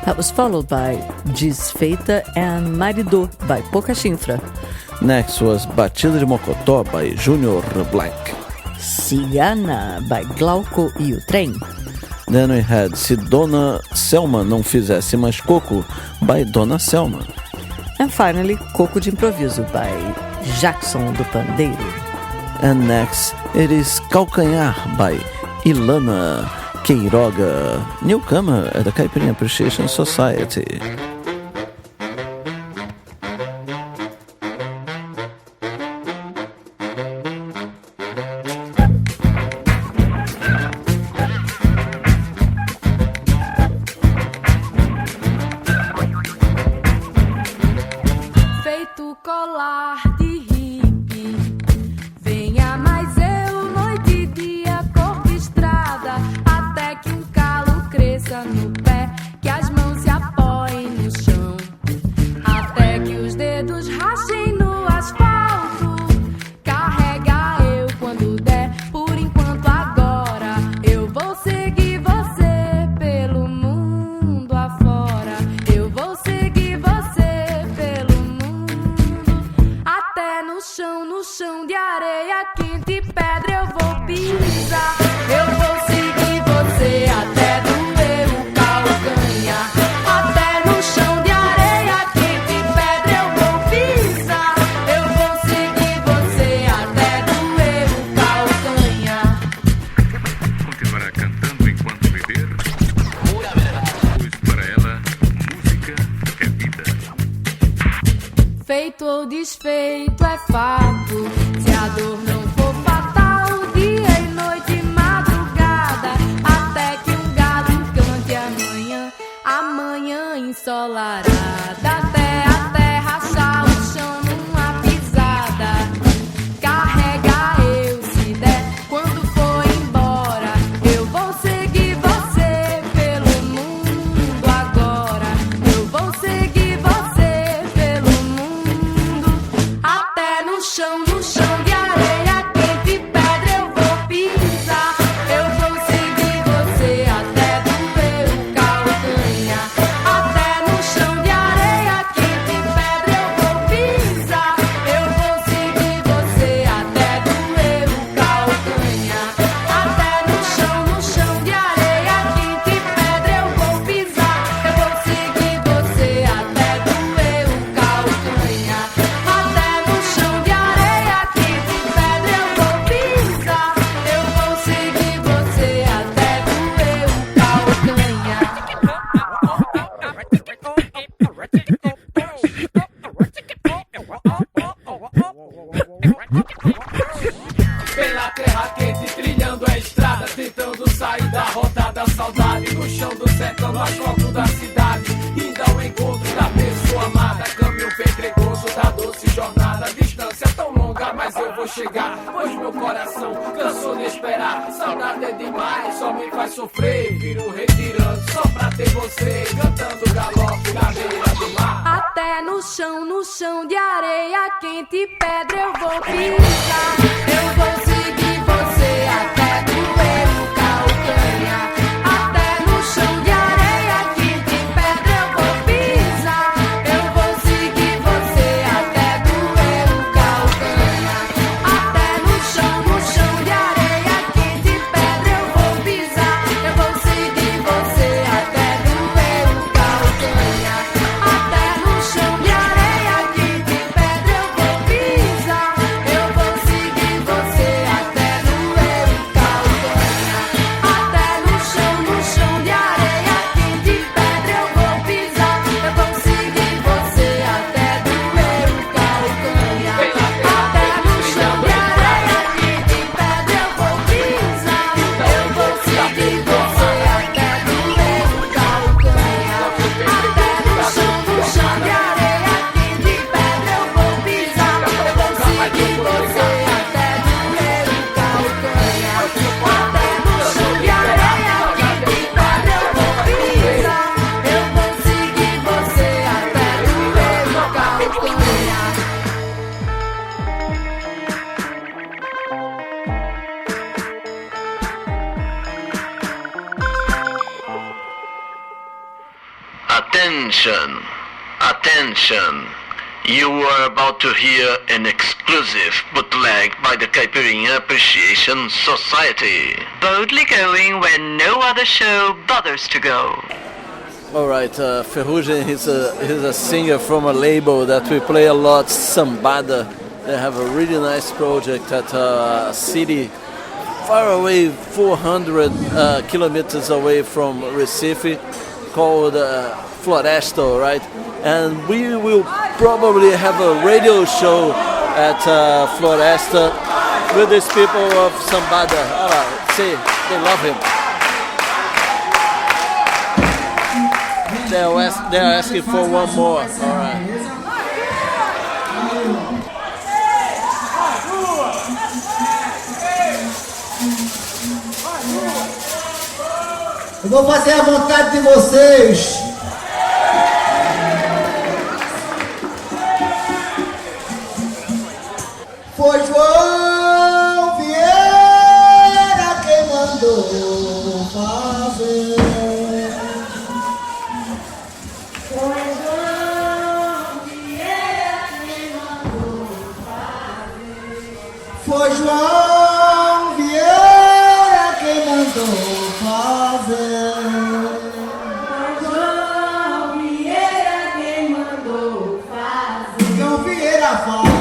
That was followed by Desfeita and Maridô by Pouca Chinfra. Next was Batida de Mocotó by Junior Black. Ciana by Glauco e o Trem. Then we had Se Dona Selma Não Fizesse Mais Coco by Dona Selma. And finally, Coco de Improviso by Jackson do Pandeiro. And next, it is Calcanhar by Ilana Queiroga, newcomer at the Caipirinha Appreciation Society. Feito ou desfeito é fato. Se a dor não for fatal, dia e noite e madrugada, até que um galo cante amanhã, amanhã ensolarada, até a terra achar o chão numa pisada. Carrega eu se der, quando for embora, eu vou seguir você pelo mundo agora. Eu vou seguir você pelo mundo, até no chão de areia, quente pedra eu vou pisar. Eu vou seguir você até doer o calcanhar. Até no chão de areia, quente pedra eu vou pisar. Eu vou seguir você até doer o calcanhar. Até no chão de areia, quente pedra eu vou pisar. Eu vou seguir você até doer o calcanhar. Até no chão de areia, quente pedra eu vou pisar. Eu vou seguir você até doer o calcanhar. Pela terra quente, trilhando a estrada, tentando sair da rodada, saudade no chão do sertão, no asfalto da cidade, indo ao encontro da pessoa amada, caminho pedregoso da doce jornada, distância tão longa, mas eu vou chegar, pois meu coração cansou de esperar, saudade é demais, só me faz sofrer, viro retirando, só pra ter você, cantando galope na beira do mar. Até no chão de areia, quente e pedra eu vou pisar. Eu vou seguir você até doer o calcanhar. Até no chão de areia, quente e pedra eu vou pisar. Eu vou seguir você até doer o calcanhar. Até no chão de areia, quente e pedra eu vou pisar. Eu vou seguir você até doer o calcanhar. Até no chão de areia, quente e pedra eu vou pisar. Eu vou seguir você Attention, attention. You are about to hear an exclusive bootleg by the Caipirinha Appreciation Society. Boldly going where no other show bothers to go. All right, Ferrugem, he's a singer from a label that we play a lot, Sambada. They have a really nice project at a city far away, 400 kilometers away from Recife, called Floresta, right? And we will probably have a radio show at Floresta with these people of Sambada. All right, see, they love him. They're asking for one more. All right. Eu vou fazer a vontade de vocês. Foi João Vieira quem mandou fazer. Foi João Vieira quem mandou fazer. Foi João Vieira quem mandou fazer. Foi João Vieira quem mandou fazer. João Vieira faz.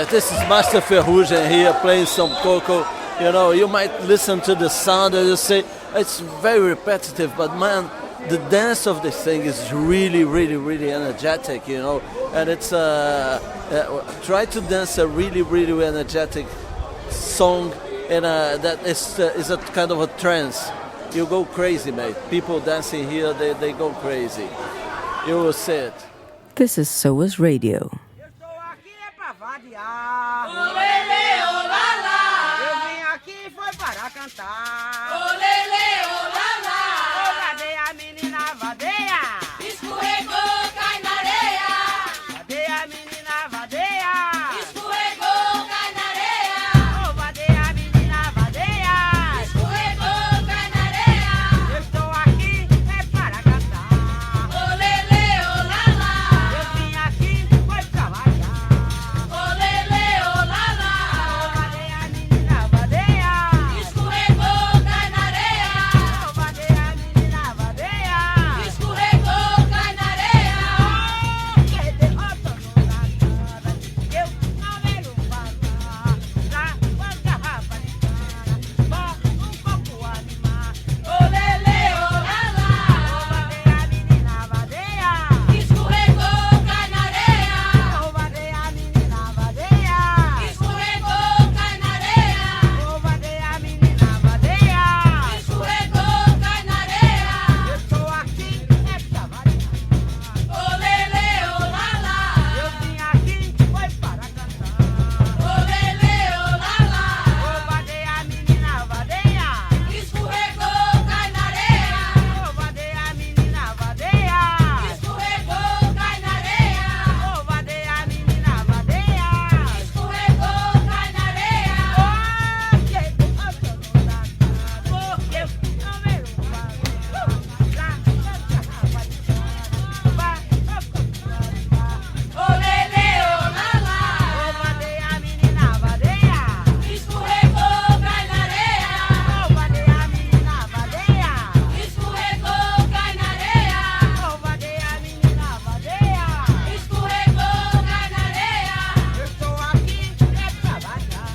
Yeah, this is Master Ferrugem here playing some coco. You know, you might listen to the sound and you say it's very repetitive, but man, the dance of this thing is really, really, really energetic. You know, and it's try to dance a really, really energetic song, and that is a kind of a trance. You go crazy, mate. People dancing here, they go crazy. You will see it. This is SOAS Radio. Olele, olala. Eu vim aqui foi para cantar. Olele, olala. Ô, vadeia, menina, vadeia. Escorregou, cai na areia. Vadeia, menina, vadeia. Escorregou, cai na areia. Ô, vadeia, menina, vadeia. Escorregou, cai na areia. Eu estou aqui é para cantar. Olele, olala. Eu vim aqui foi para variar. Olele, olala. Ô, vadeia, menina, vadeia. Escorregou, cai na areia. Ô, vadeia, menina, vadeia. Escorregou, cai na areia. Que derrota no nada. Eu não vejo falar. Pra as garrafas de cana. Só um pouco animar. Olele, olala. Ô, vadeia, menina, vadeia. Escorregou, cai na areia. Ô, vadeia, menina, vadeia. Escorregou, cai na areia. Ô, vadeia, menina, vadeia. Escorregou, cai na areia. Eu estou aqui é pra variar. Olele, olala. Eu vim aqui foi para cantar. Olele, olala. Ô, vadeia, menina, vadeia. Escorregou, cai na areia. Ô, vadeia, menina, vadeia. Escorregou, cai na areia. Ô, vadeia, menina, vadeia. Escorregou, cai na areia. Que derrota no nada. Porque eu não vejo falar. Pra as garrafas de cana. Vai, olele, olala. Ô, vadeia, menina, vadeia. Escorregou, cai na areia. Ô, vadeia, menina, vadeia. Escorregou, cai na areia. Ô, vadeia, menina, vadeia. Escorregou, cai na areia. Eu estou aqui é pra variar.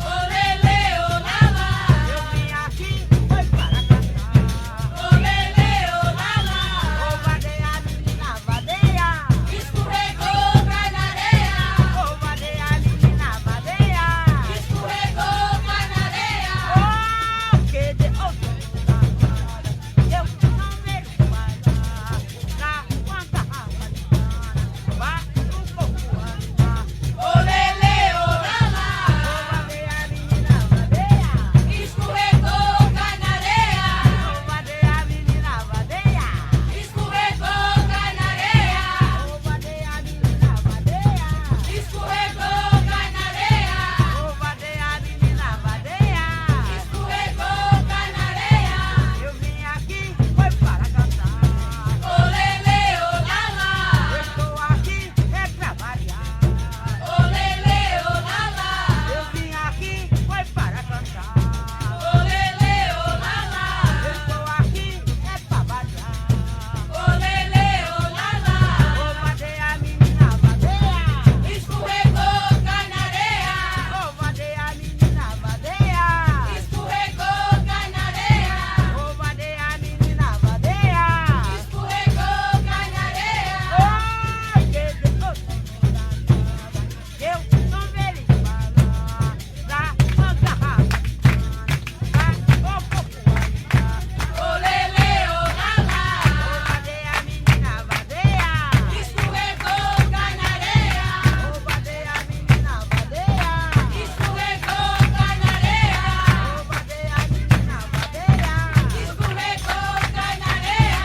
Olele, olala. Eu vim aqui foi para cantar. Olele, olala. Ô, vadeia, menina, vadeia. Escorregou, cai na areia. Ô, vadeia, menina, vadeia. Escorregou, cai na areia. Que derrota no nada. Eu não vejo falar. Pra uma garrafa de cana. Vai um pouco animar. Olele, olala. Ô, vadeia, menina, vadeia. Escorregou, cai na areia. Ô, vadeia, menina, vadeia. Escorregou, cai na areia. Ô, vadeia, menina, vadeia. Escorregou, cai na areia. Ô, vadeia, menina, vadeia. Escorregou, cai na areia. Eu vim aqui foi para cantar. Olele, olala. Eu estou aqui é pra variar. Olele, olala. Eu vim aqui foi para cantar. Olele, olala. Eu estou aqui é pra variar. Olele, olala. Ô, vadeia, menina, vadeia. Escorregou, cai na areia. Ô, vadeia, menina, vadeia. Escorregou, cai na areia. Ô, vadeia, menina, vadeia. Escorregou, cai na areia. Que derrota no nada. Eu não vejo falar. Pra uma garrafa de cana. Vai um pouco animar. Olele, olala. Ô, vadeia, menina, vadeia. Escorregou, cai na areia. Ô, vadeia, menina, vadeia. Escorregou, cai na areia. Ô, vadeia, menina, vadeia. Escorregou, cai na areia.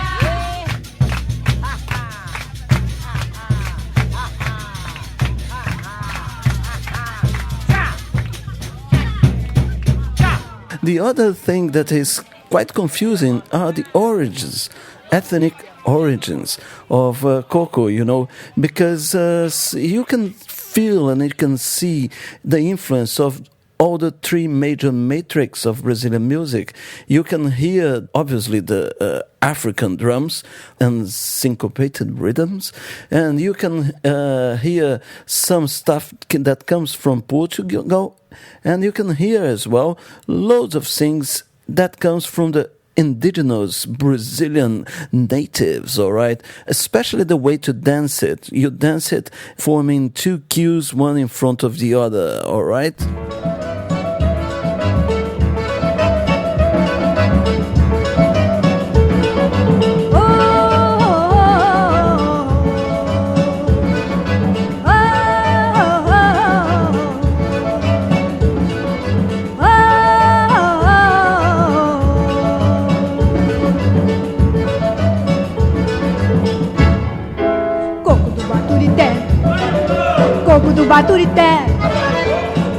The other thing that is quite confusing are the origins, ethnic origins of coco, you know, because you can feel and you can see the influence of all the three major matrix of Brazilian music, you can hear obviously the African drums and syncopated rhythms, and you can hear some stuff that comes from Portugal, and you can hear as well loads of things that comes from the indigenous Brazilian natives, all right? Especially the way to dance it. You dance it forming two cues, one in front of the other, all right? Coco do Baturité,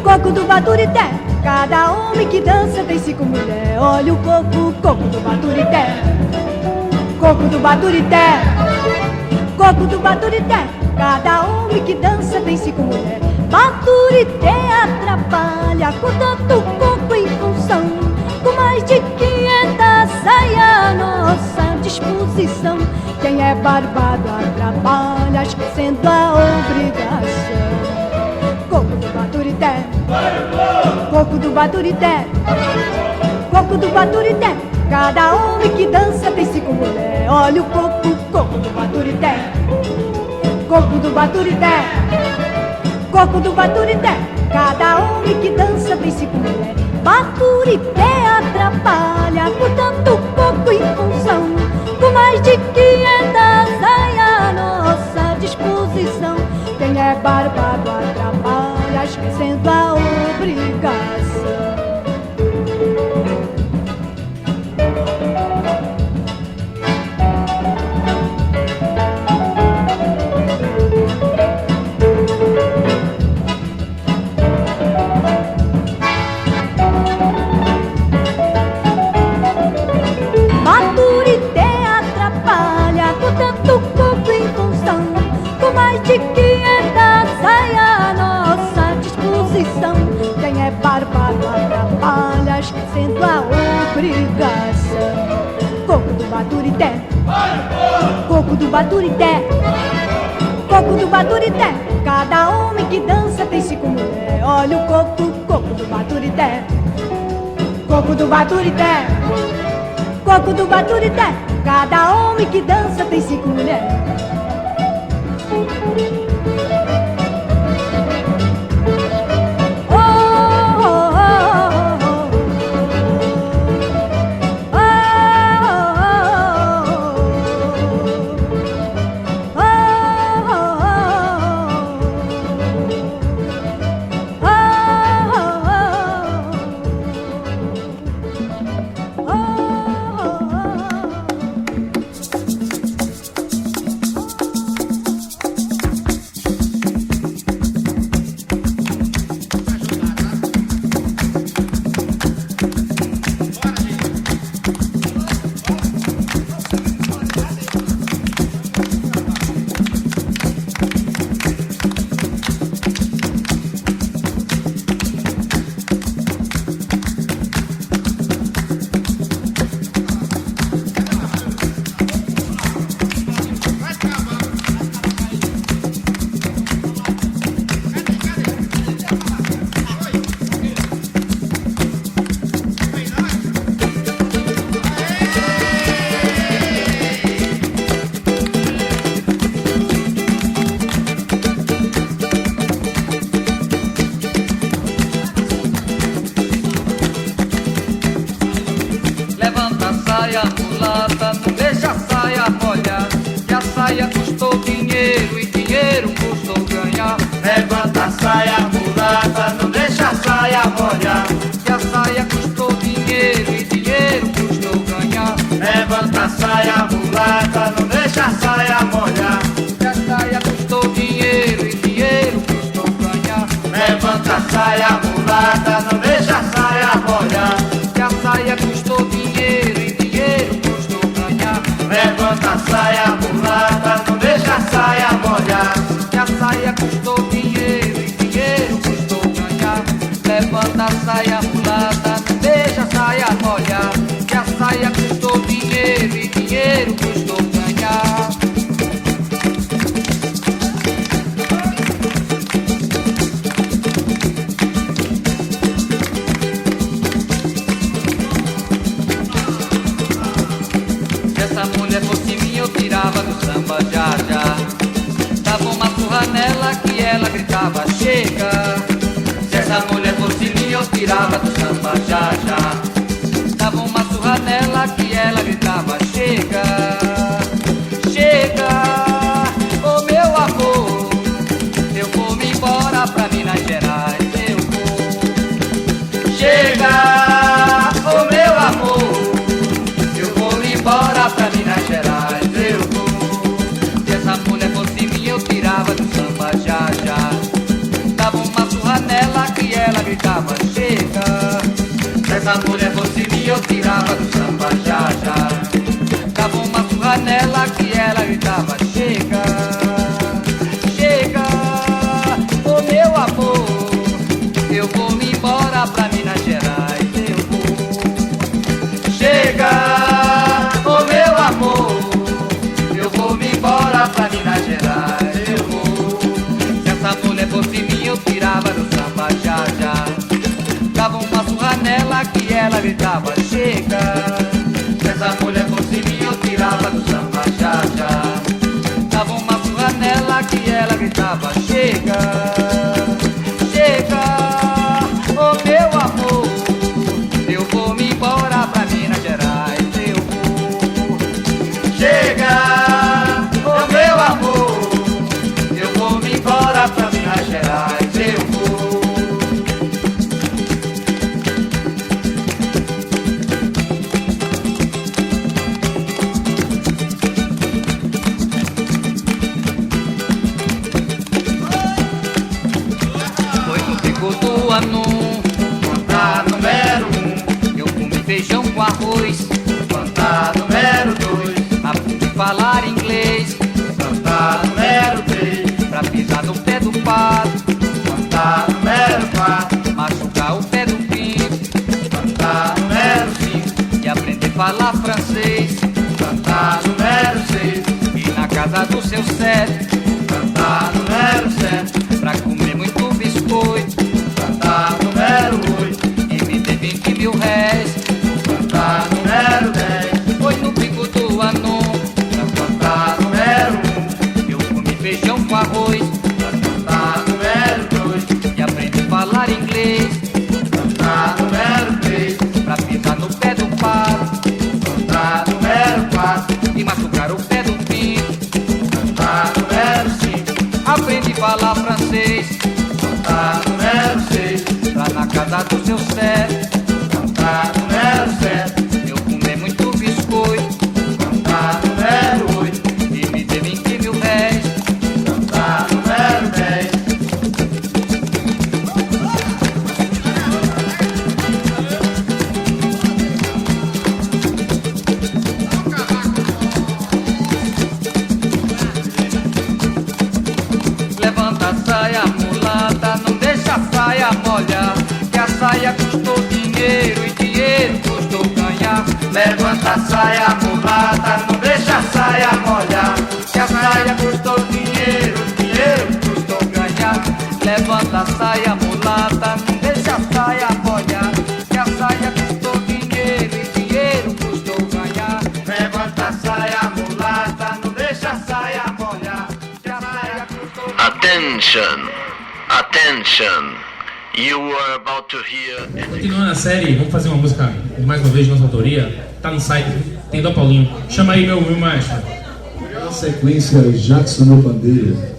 coco do Baturité, cada homem que dança tem 5 mulheres. Olha o coco, coco do Baturité, coco do Baturité, coco do Baturité, cada homem que dança tem 5 mulheres. Baturité atrapalha com tanto coco em função, com mais de 500 saias à nossa disposição. Quem é barbado atrapalha, esquecendo a obrigação. Coco do Baturité, coco do Baturité, coco do Baturité, cada homem que dança tem 5 mulheres. Olha o coco, coco do Baturité, coco do Baturité, coco do Baturité, cada homem que dança tem 5 mulheres. Baturité atrapalha com tanto coco em função, com mais de 500 saias à nossa disposição. Quem é barbado atrapalha, esquecendo a obrigação. Esquecendo a obrigação. Coco do Baturité, coco do Baturité, coco do Baturité, cada homem que dança tem 5 mulheres. Olha o coco, coco do Baturité, coco do Baturité, coco do Baturité, cada homem que dança tem 5 mulheres. mulata, não deixa a saia molhar, que a saia custou dinheiro e dinheiro custou ganhar. Levanta a saia mulata, não deixa a saia molhar, que a saia custou dinheiro e dinheiro custou ganhar. Levanta a saia mulata, não deixa a saia molhar, que a saia custou dinheiro e dinheiro custou ganhar. Levanta a saia mulata, não deixa a saia molhar, que a saia custou dinheiro e dinheiro custou ganhar. Levanta a saia mulata, não deixa a saia molhar, que a saia custou dinheiro e dinheiro custou ganhar. Levanta a saia mulata, não deixa a saia molhar, que a saia custou dinheiro e dinheiro custou ganhar. Se essa mulher fosse minha eu tirava do samba já já, dava uma surra nela que ela gritava chega. Se essa mulher fosse minha eu tirava do samba já já, dava uma surra nela que ela gritava chega. Chega, ô meu amor, eu vou me embora pra Minas Gerais, eu vou. Chega, ô meu amor, eu vou me embora pra Minas Gerais, eu vou. Se essa mulher fosse minha eu tirava do samba já já, dava uma surra nela que ela gritava chega. Se essa mulher fosse minha eu tirava do samba já já, dava uma surra nela que ela gritava chega. Chega, ô meu amor, eu vou me embora pra Minas Gerais, eu vou. Chega, ô meu amor, eu vou me embora pra Minas Gerais, eu vou. Se essa mulher fosse minha eu tirava do samba já já, dava uma surra nela que ela gritava chega. Se essa mulher fosse minha eu tirava do samba já já, dava uma surra nela que ela gritava chega. Chega, ô meu amor, eu vou me embora pra Minas Gerais, eu vou. Chega, ô meu amor, eu vou me embora pra Minas Gerais, eu vou. Foi no bico do ano, contar número 1, eu comi feijão com arroz. Contar número 2, aprendi a falar inglês. Contar número 3, pra pisar no pé do pato. Contar número 4, machucar o pé do pinto. Contar número 5, e aprender a falar francês. Contar número 6, ir na casa do seu Sete. Contar número 7, pra comer muito biscoito. Contar número 8, e me dê 20 mil réis. Contar número 10, foi no bico do ano. Pra contar número 1, eu comi feijão com arroz. Pra contar número 2, e aprendi a falar inglês. Contar número 3, pra pisar no pé do pato. Contar número 4, e machucar o pé do pinto. Contar número 5, aprendi a falar francês. Contar número 6, lá na casa do seu Sete. Contar número 7, eu comer muito biscoito. Contar número 8, e me dê 20 mil réis. Contar número 10. Levanta a saia mulata, não deixa a saia molhar, que a saia custou dinheiro e dinheiro custou ganhar. Levanta a saia mulata, não deixa a saia molhar, que a saia custou dinheiro, dinheiro custou ganhar. Levanta a saia mulata, não deixa a saia molhar, que a saia custou dinheiro e dinheiro custou ganhar. Levanta a saia mulata, não deixa a saia molhar, que a saia custou. Attention, attention. You are about to hear. Continuando a série, vamos fazer uma música mais uma vez de nossa autoria. Tá no site, tem do Paulinho. Chama aí meu maestro. Na sequência, Jackson no pandeiro.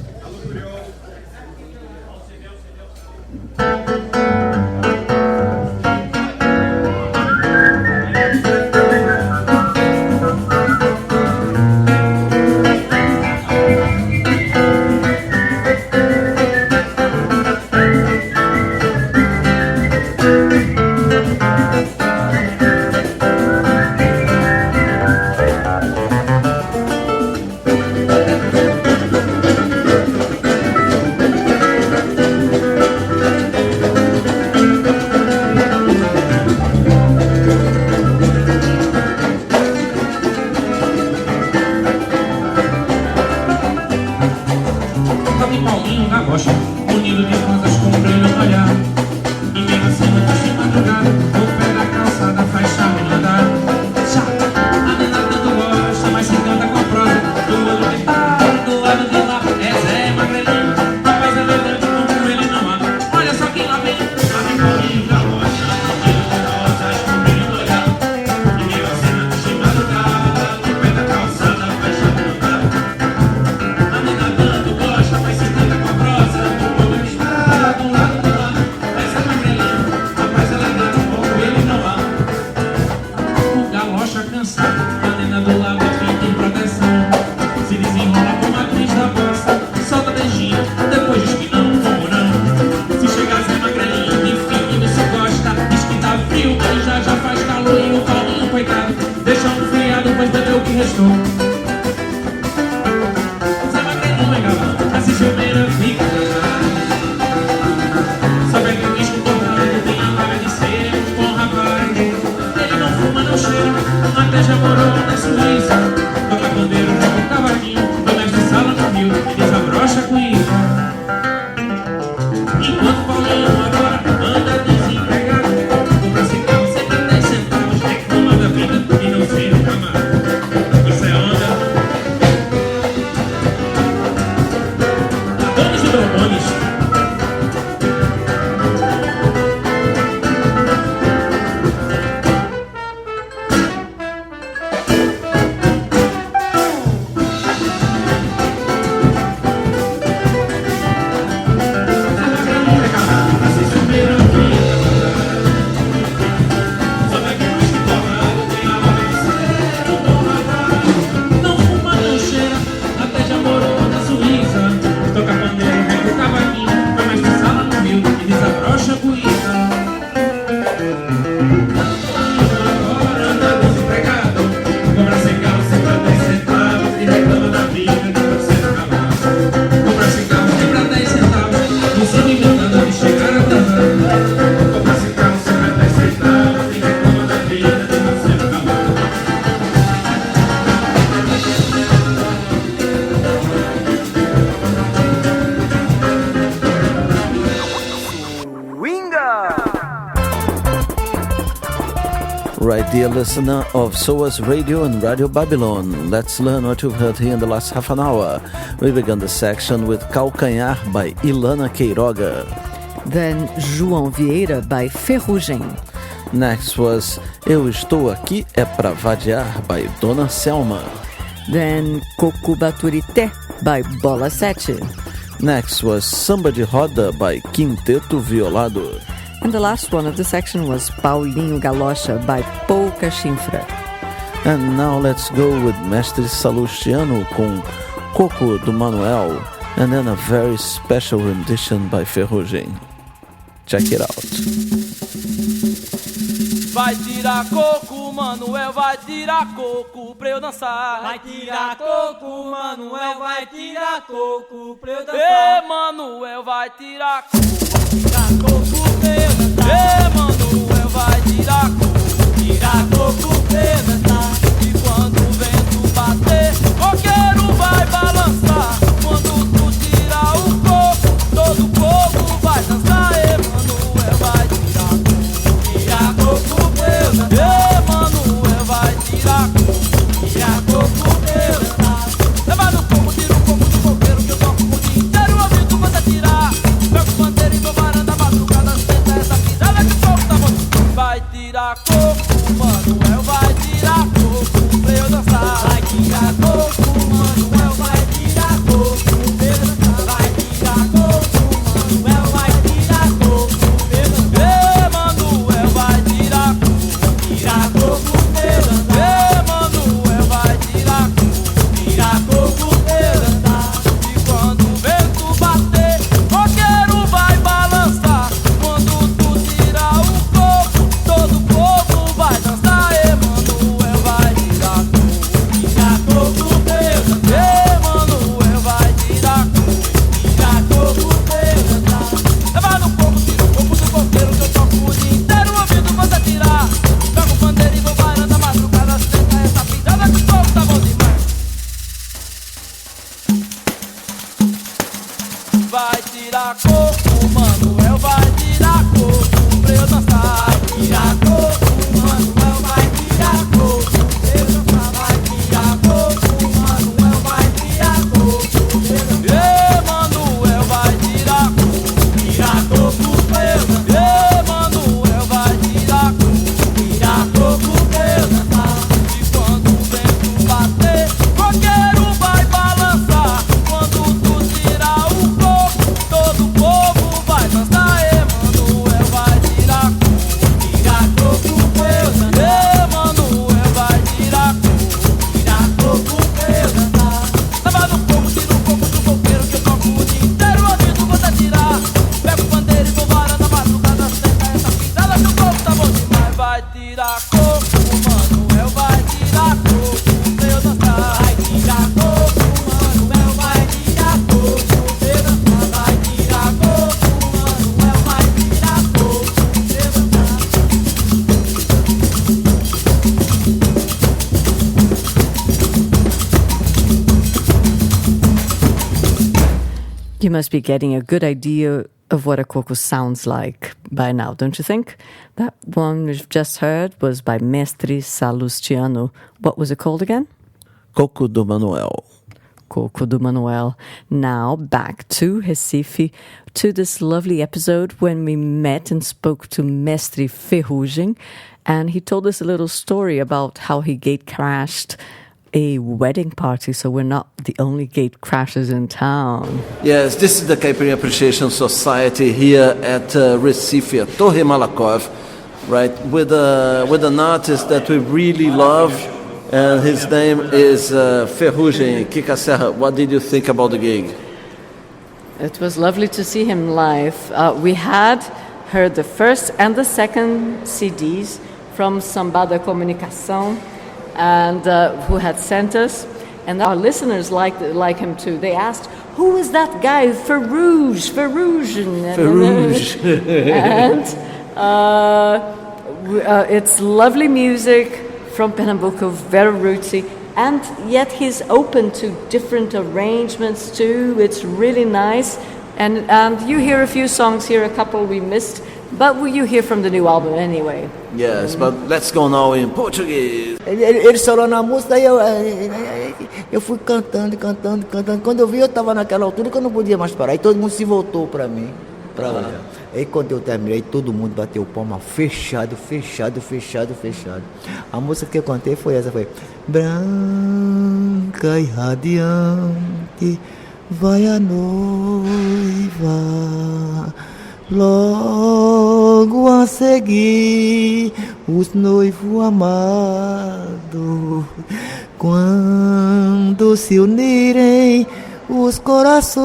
faz calor e o Paulinho, coitado, deixa um friado, pois bebeu o que restou. Sabe aquele legal, assistiu meira, fica sabe aquele bicho correndo, tem cara de ser um bom rapaz. Ele não fuma, não cheira, até já morou na Suíça. Toca bandeiro, joga um cavaquinho, domestra sala no Rio e desabrocha com isso. Enquanto Paulinho agora anda desempregado, compra cigarro, 70 centavos, reclama da vida e não se reclamar. Isso é onda. Adonis e Borbones. Right, dear listener of SOAS Radio and Radio Babylon, let's learn what you've heard here in the last half an hour. We began the section with Calcanhar by Ilana Queiroga. Then João Vieira by Ferrugem. Next was Eu Estou Aqui É Pra Vadiar by Dona Selma. Then Coco Baturité by Bola 7. Next was Samba de Roda by Quinteto Violado. And the last one of the section was Paulinho Galocha by Pouca Chinfra. And now let's go with Mestre Salustiano com Coco do Manuel, and then a very special rendition by Ferrugem. Check it out. Vai tirar coco, Manuel, vai tirar coco pra eu dançar. Vai tirar coco, Manuel, vai tirar coco pra eu dançar. Ê, Manuel, vai tirar coco pra eu dançar. Ê, Manuel, vai tirar coco pra eu dançar. E quando o vento bater, coqueiro vai balançar. Quando tu tirar o coco, todo o povo vai dançar. Ê, Manuel, vai tirar coco pra eu dançar. Ê, Manuel, vai tirar coco pra eu dançar. Leva no coco, tira o coco do coqueiro que eu toco o dia inteiro ouvindo você tirar. Pega o bandeira e tô varanda, madrugada, senta essa pisada que o coco tá bom. Vai tirar coco, Manuel, vai tirar coco pra eu dançar. Vai tirar coco, Manuel, vai tirar coco pra eu dançar. Vai tirar coco, Manuel, vai tirar coco pra eu dançar. Ê, Manuel, vai tirar coco pra eu dançar. Ê, Manuel, vai tirar coco pra eu dançar. E quando o vento bater, coqueiro vai balançar. Quando tu tirar o coco, todo o povo vai dançar. Ê, Manuel, vai tirar coco tirar coco, Manuel vai tirar coco, meu dançar. Vai tirar coco, Manuel vai tirar coco, meu dançar. Vai tirar coco, Manuel vai tirar coco, meu dançar. You must be getting a good idea of what a coco sounds like by now, don't you think? That one we've just heard was by Mestre Salustiano. What was it called again? Coco do Manuel. Coco do Manuel. Now back to Recife, to this lovely episode when we met and spoke to Mestre Ferrugem, and he told us a little story about how he gate crashed a wedding party, so we're not the only gate crashers in town. Yes, this is the Caipirinha Appreciation Society here at Recife, at Torre Malakoff, right, with an artist that we really love, and his name is Ferrugem. Kika Serra, what did you think about the gig? It was lovely to see him live. We had heard the first and the second CDs from Samba da Comunicação, and who had sent us, and our listeners like him too. They asked, "Who is that guy, Ferrugem?" And it's lovely music from Pernambuco, very rootsy, and yet he's open to different arrangements too. It's really nice, and you hear a few songs here, a couple we missed, but you hear from the new album anyway. Yes, but let's go now in Portuguese. Ele solou na música, aí eu fui cantando. Quando eu vi, eu estava naquela altura que eu não podia mais parar. Aí todo mundo se voltou para mim, para olhar. Aí quando eu terminei, todo mundo bateu palma, fechado. A música que eu cantei foi essa, foi branca e radiante, vai a noiva. Logo a seguir, os noivos amados, quando se unirem os corações,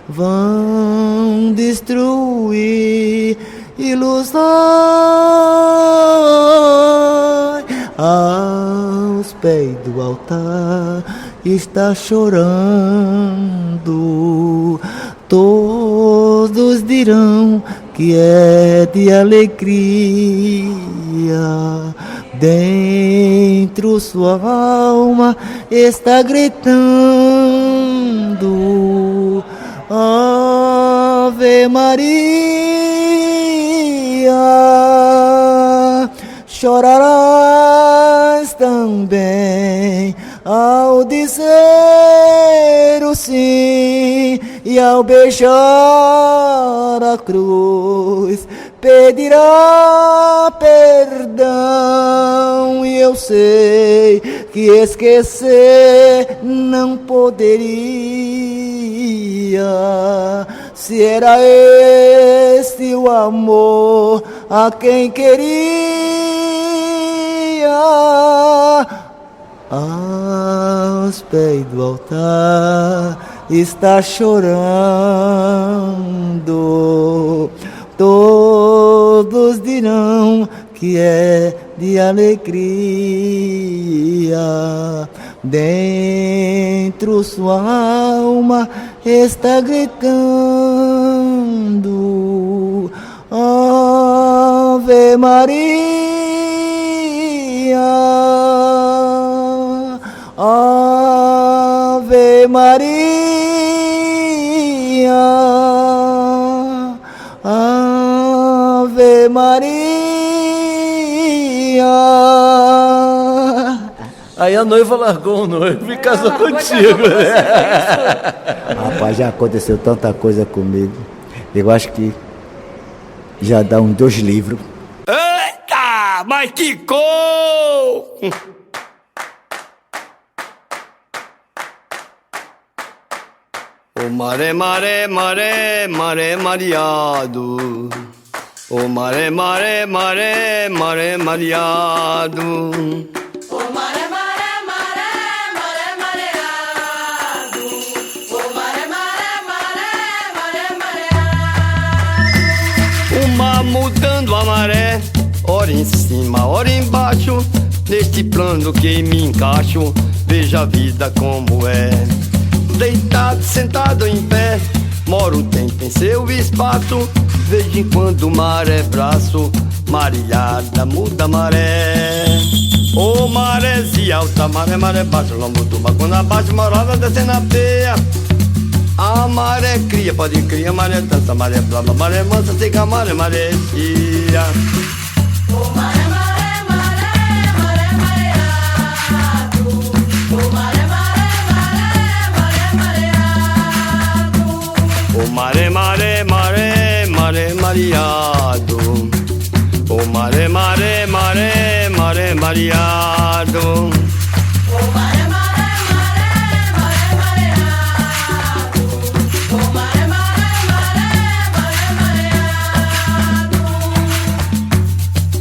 vão destruir ilusões aos pés do altar. Está chorando, todos dirão que é de alegria. Dentro sua alma está gritando, Ave Maria. Chorarás também ao dizer o sim, e ao beijar a cruz pedirá perdão. E eu sei que esquecer não poderia, se era este o amor a quem queria. Aos pés do altar está chorando, todos dirão que é de alegria. Dentro sua alma está gritando, Ave Maria. Ave Maria, Ave Maria. Aí a noiva largou o noivo e casou contigo. Rapaz, já aconteceu tanta coisa comigo. Eu acho que já dá uns 2 livros. Eita, mas que cor! O maré, maré, maré, maré mareado. O maré, maré, maré, maré mareado. O maré, maré, maré, maré mareado. O maré, maré, maré, maré mareado. Uma mudança mudando a maré, ora em cima, ora embaixo, neste plano que me encaixo, veja a vida como é. Deitado, sentado em pé, moro o tempo em seu espaço, vejo enquanto o mar é braço, marilhada muda a maré. Ô marésia alta, maré baixa, lombo do bagulho abaixo, morada descendo a peia. A maré cria, pode criar, maré dança, maré blava, maré mansa, seca, maré cia. Ô maré, maré, maré, maré, mareado. Ô maré, maré, maré, maré, mareado. Ô maré, maré, maré, maré, mareado. Ô maré, maré, maré, maré, mareado. Ô maré, maré, maré, maré, mareado. Ô maré, maré, maré, maré, mareado.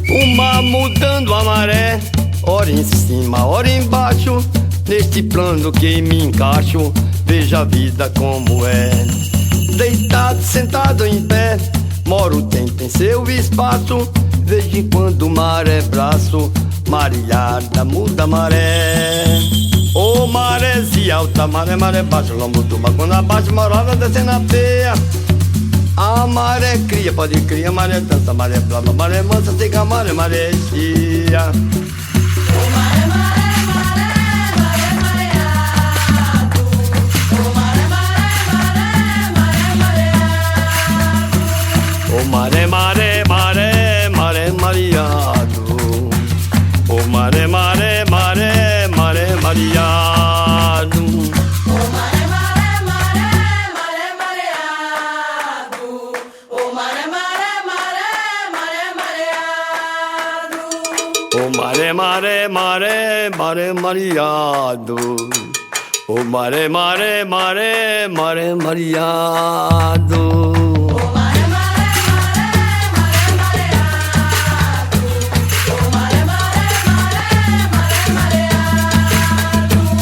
O mar mudando a maré, ora em cima, ora embaixo, neste plano que me encaixo, veja a vida como é. Deitado, sentado em pé, moro o tempo em seu espaço, vejo enquanto o mar é braço, marilhada muda a maré. Ô marésia alta, maré baixa, lombo do bagulho abaixo, morada descendo a peia. A maré cria, pode criar, maré dança, maré blava, maré mansa, seca, maré cia. Ô maré, maré, maré, maré, mareado. Ô maré, maré, maré, maré, mareado. Ô maré, maré, maré, maré, mareado. Ô maré, maré, maré, maré, mareado. Ô maré, maré, maré, maré, mareado. Ô maré, maré, maré, maré, mareado. Ô maré, maré, maré, maré, mareado. Ô maré, maré, maré, maré, mareado.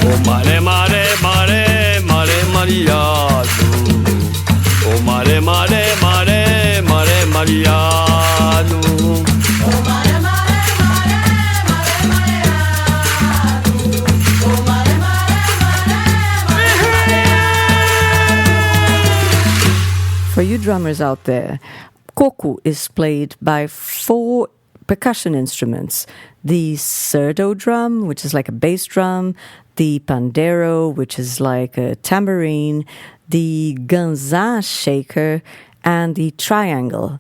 Ô maré, maré, maré, maré, mareado. Ô maré, maré, maré, maré, mareado. Ô maré, maré, maré, maré, mareado. Ô maré, maré, maré, For you drummers out there, coco is played by 4 percussion instruments. The surdo drum, which is like a bass drum, the pandero, which is like a tambourine, the ganza shaker, and the triangle.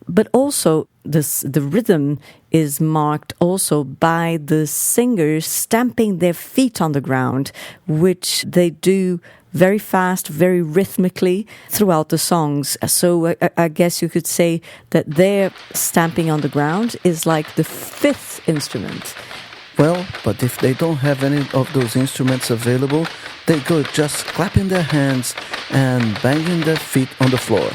But also, the rhythm is marked also by the singers stamping their feet on the ground, which they do very fast, very rhythmically throughout the songs. So I guess you could say that their stamping on the ground is like the 5th instrument. Well, but if they don't have any of those instruments available, they go just clapping their hands and banging their feet on the floor.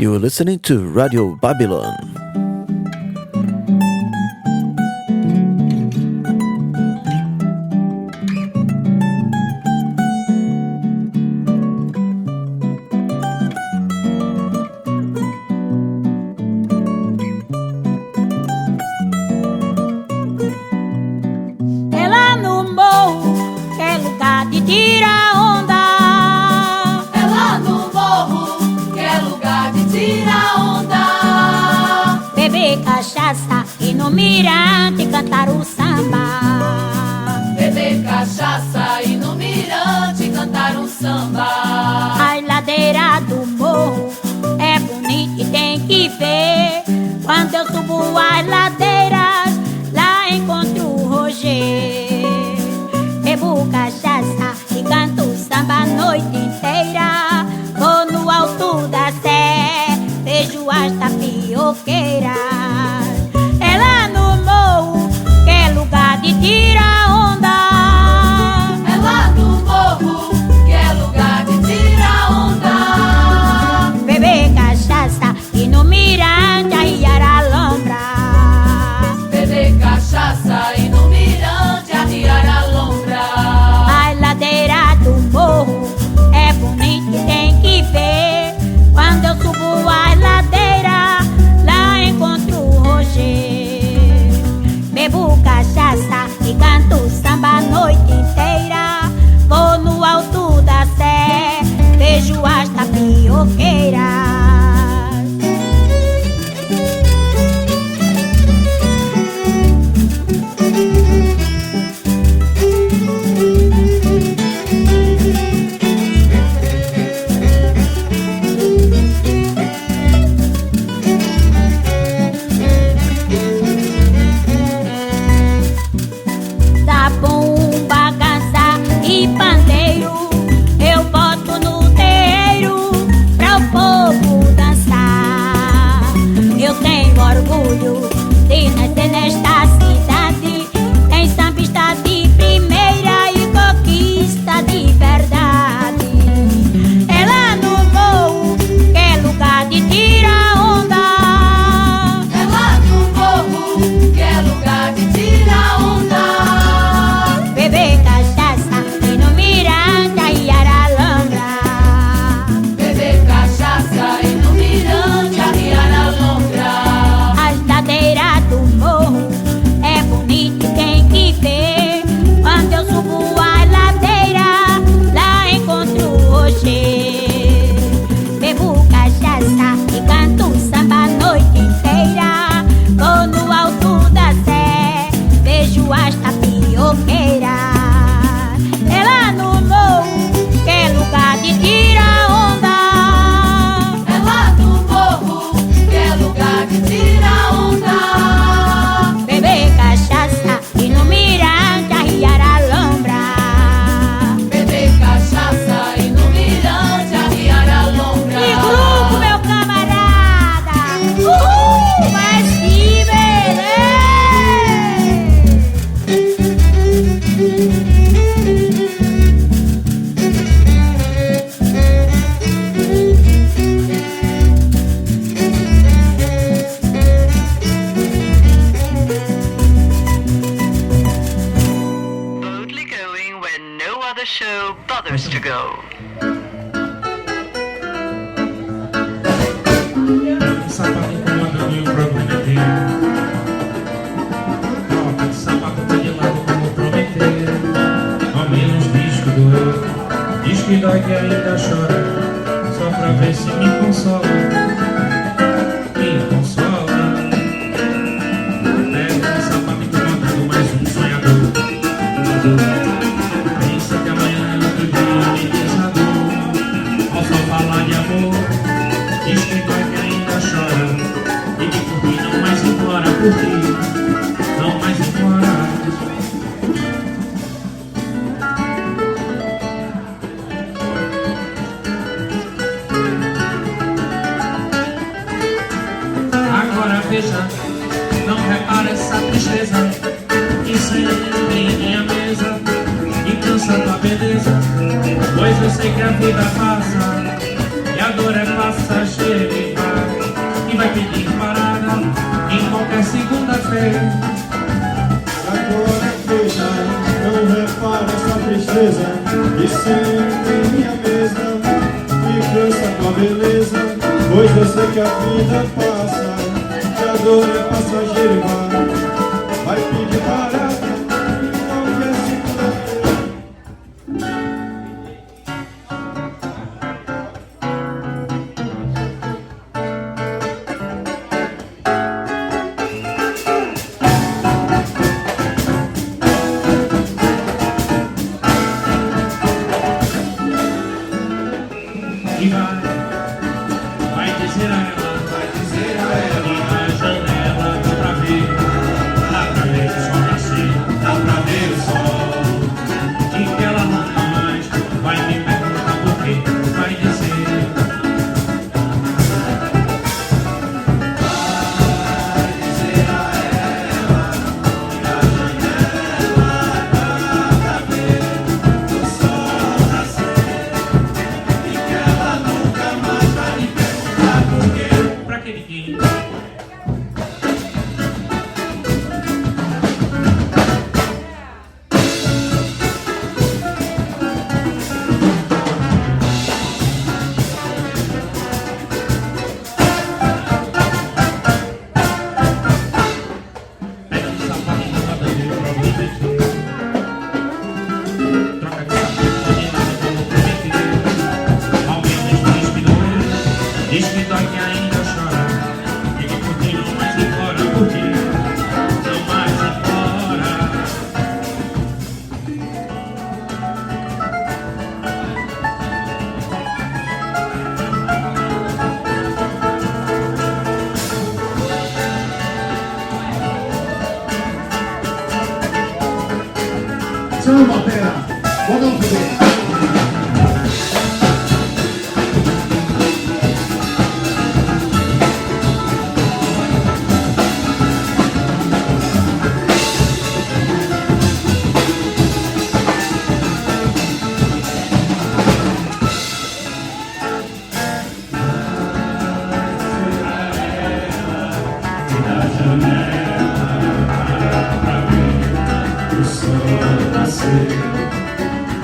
You're listening to Radio Babylon. É lá no morro, é lugar de tirar onda. É lá no morro, que é lugar de tirar onda. Beber cachaça e no mirante cantar o samba. Beber cachaça e no mirante cantar um samba. As ladeiras do morro é bonito e tem que ver. Quando eu subo as ladeiras, lá encontro o Roger. Bebo cachaça e canto samba a noite inteira. Vou no alto da Sé, vejo as tapioqueiras. É lá no morro, que é lugar de tirar onda. É lá no morro, que é lugar de tirar onda. Beber cachaça e no mirante a Iara Lombra. Beber cachaça e no mirante a Iara Lombra. A ladeira do morro é bonita e tem que ver. Quando eu subo a ladeira, lá encontro o Roger. Bebo cachaça e canto samba a noite inteira. Vou no alto da Sé, vejo as tapioqueiras. Tá bom, bagaça e pandeiro, eu boto no terreiro pra o povo dançar. Eu tenho orgulho de nascer nesta cidade. Tem sambista de primeira e conquista de verdade. É lá no morro, que é lugar de tirar onda. É lá no morro, que é lugar de tirar onda. Beber cachaça e no mirante a Iara Lombra. Beber cachaça e no mirante a Iara Lombra. As ladeiras do morro é bonito e tem que ver. Quando eu subo a ladeira, lá encontro o Roger. Bebo cachaça e canto samba a noite inteira. Vou no alto da Sé, vejo as tapioqueiras. É lá no morro, que é lugar de tirar onda. É lá no morro, que é lugar de tirar onda. Beber cachaça e no mirante a Iara Lombra. Beber cachaça e no mirante a Iara Lombra. E grupo, meu camarada, mas que beleza! Boldly going where no other show bothers to go. Que sapato incomodando e o problema é dele. Troca de sapato tá de lado como prometer. Ao menos diz que doeu. Diz que dói que ainda chora. Só pra ver se me consola. Me consola. Pega esse sapato incomodando mais um sonhador. Pensa que amanhã é outro dia me desador. Ao só falar de amor. Diz que dói que ainda chora. E que por mim não mais implora por ti. Não mais implora. Agora veja, não repara essa tristeza. Isso vem em minha mesa e cansa tua beleza. Pois eu sei que a vida passa e a dor é passageira e vai. vai pedir parada em qualquer segunda-feira. Agora veja, não repara essa tristeza que sempre em minha mesa me cansa com a beleza, pois eu sei que a vida passa, que a dor é passageira e vai pedir parada em qualquer segunda-feira. E vai dizer a ela, que na janela dá pra ver o sol nascer, dá pra ver o sol. E que ela nunca mais vai me perguntar por quê, vai dizer. Vai dizer a ela, que na janela dá pra ver o sol nascer. E que ela nunca mais vai me perguntar por quê. Pra que ninguém? Pega um sapatinho pra beber pra você vestir. Troca de sapato, menina, como prometer. Alguém diz que dói, diz que dói que ainda chora. E que por ti não mais embora, por ti não mais embora. Chama a batera, bota um poder. O sol nascer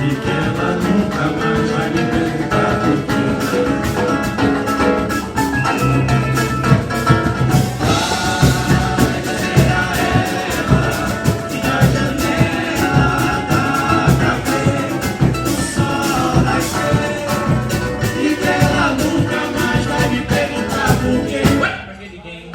e que ela nunca mais vai me perguntar por quê. Vai dizer a ela que na janela dá pra ver o sol nascer e que ela nunca mais vai me perguntar por quê. Pra que ninguém?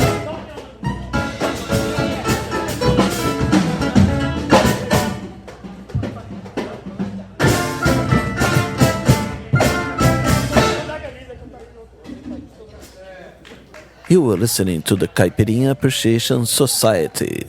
You were listening to the Caipirinha Appreciation Society.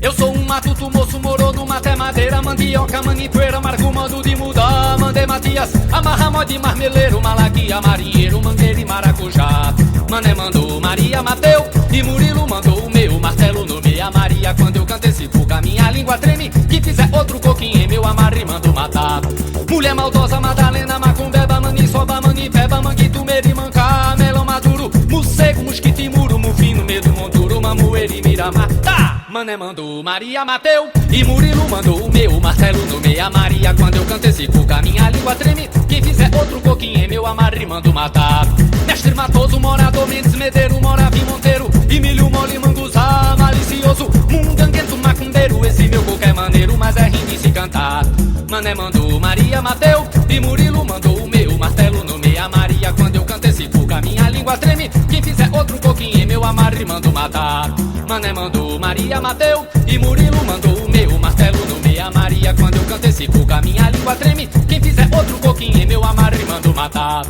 Eu sou um matuto, moço, moro no mate madeira, mandioca, manipoeira, marco, mando de mudar, mandei Matias, amarra, mó de marmeleiro, malaguia, marinheiro, mangueira e maracujá. Mané mandou Maria, Mateu, e Murilo mandou o meu martelo no meia Maria. Quando eu canto esse fuga, minha língua treme, que fizer outro coquinho em meu amarre, mando matar. Mulher maldosa, Madalena, macumbeba, maniçoba, manipeba, manguito, medo e manca, melão maduro, morcego, mosquito e muro, mufino, medo, monturo, mamoeiro e miramar. Tá! Mané mandou Maria, Mateu, e Murilo mandou o meu martelo no meia Maria. Quando eu canto esse fuga, minha língua treme, quem fizer outro coquinho em meu amarre, mando matar. Mestre Matoso, Morador, Mendes, Medeiro, Moravi, Monteiro, Emílio, Mole, Manguzá, malicioso, mundanguento, macumbeiro. Esse meu coco é maneiro, mas é rindo de se cantar. Mané mandou Maria, Mateu, e Murilo mandou o meu martelo no meia Maria. Quando eu canto esse fuga, minha língua treme, quem fizer outro coquinho em meu amarre, mando matar. Mané mandou Maria, Mateu, e Murilo mandou o meu martelo no meia Maria. Quando eu canto esse fuga, minha língua treme, quem fizer outro coquinho em meu amarre, mando matar.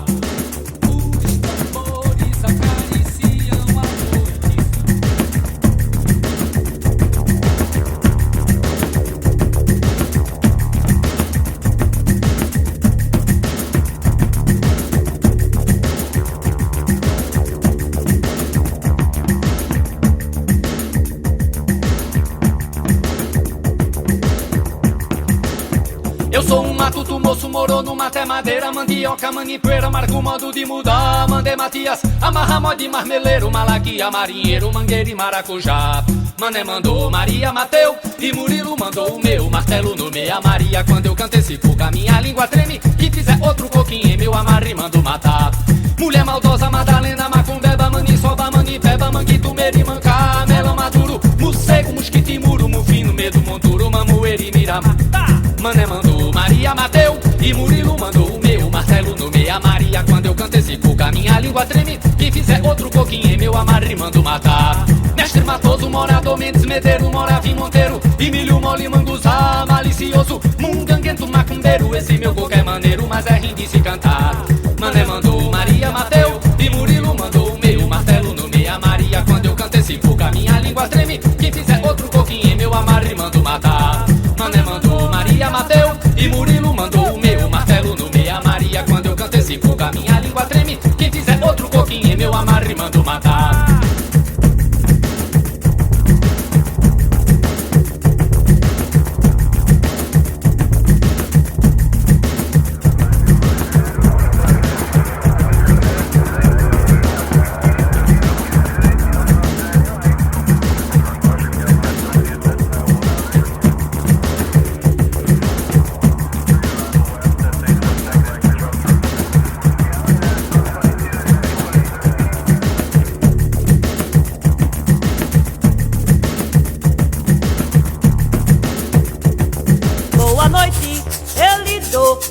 Eu sou um matuto, moço, moro no mate madeira, mandioca, manipoeira, marco modo de mudar. Mandei Matias, amarra mod marmeleiro, malaguia, marinheiro, mangueira e maracujá. Mané mandou, Maria Mateu, e Murilo mandou o meu martelo no meia Maria. Quando eu canto esse fuga, minha língua treme, que fizer outro coquinho em meu amarre, mando matar. Mulher maldosa, Madalena, macumbeba, maniçoba, manipeba, manguito, merimanca, melão maduro, morcego, mosquito e muro, mufino, medo, monturo, mamoeiro e miramá. Mané mandou, Maria Mateu, e Murilo mandou o meu martelo no meia Maria. Quando eu canto esse fuga, minha língua treme, quem fizer outro coquinho em meu amarre, mando matar. Mestre Matoso, Morador, Mendes, Medeiro, Moravim, Monteiro, Emílio, Mole, Manguzá, malicioso, munganguento, macumbeiro. Esse meu coco é maneiro, mas é rim de se cantar. Mané mandou, Maria Mateu, e Murilo mandou o meu martelo no meia Maria. Quando eu canto esse fuga, minha língua treme, quem fizer outro coquinho em meu amarre, mando matar. Mané mandou, Maria Mateu, e Murilo mandou o meu martelo no meia Maria. Quando eu canto esse fuga, minha língua treme, quem fizer outro coquinho em meu amarre, mando matar.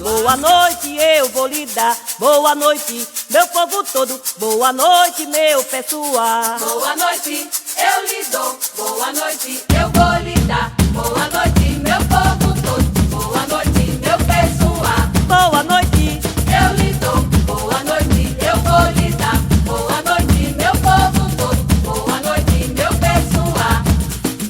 Boa noite, eu vou lhe dar. Boa noite, meu povo todo. Boa noite, meu pessoal. Boa noite, eu lhe dou. Boa noite, eu vou lhe dar. Boa noite, meu povo todo. Boa noite, meu pessoal. Boa noite, eu lhe dou. Boa noite, eu vou lhe dar. Boa noite, meu povo todo. Boa noite, meu pessoal.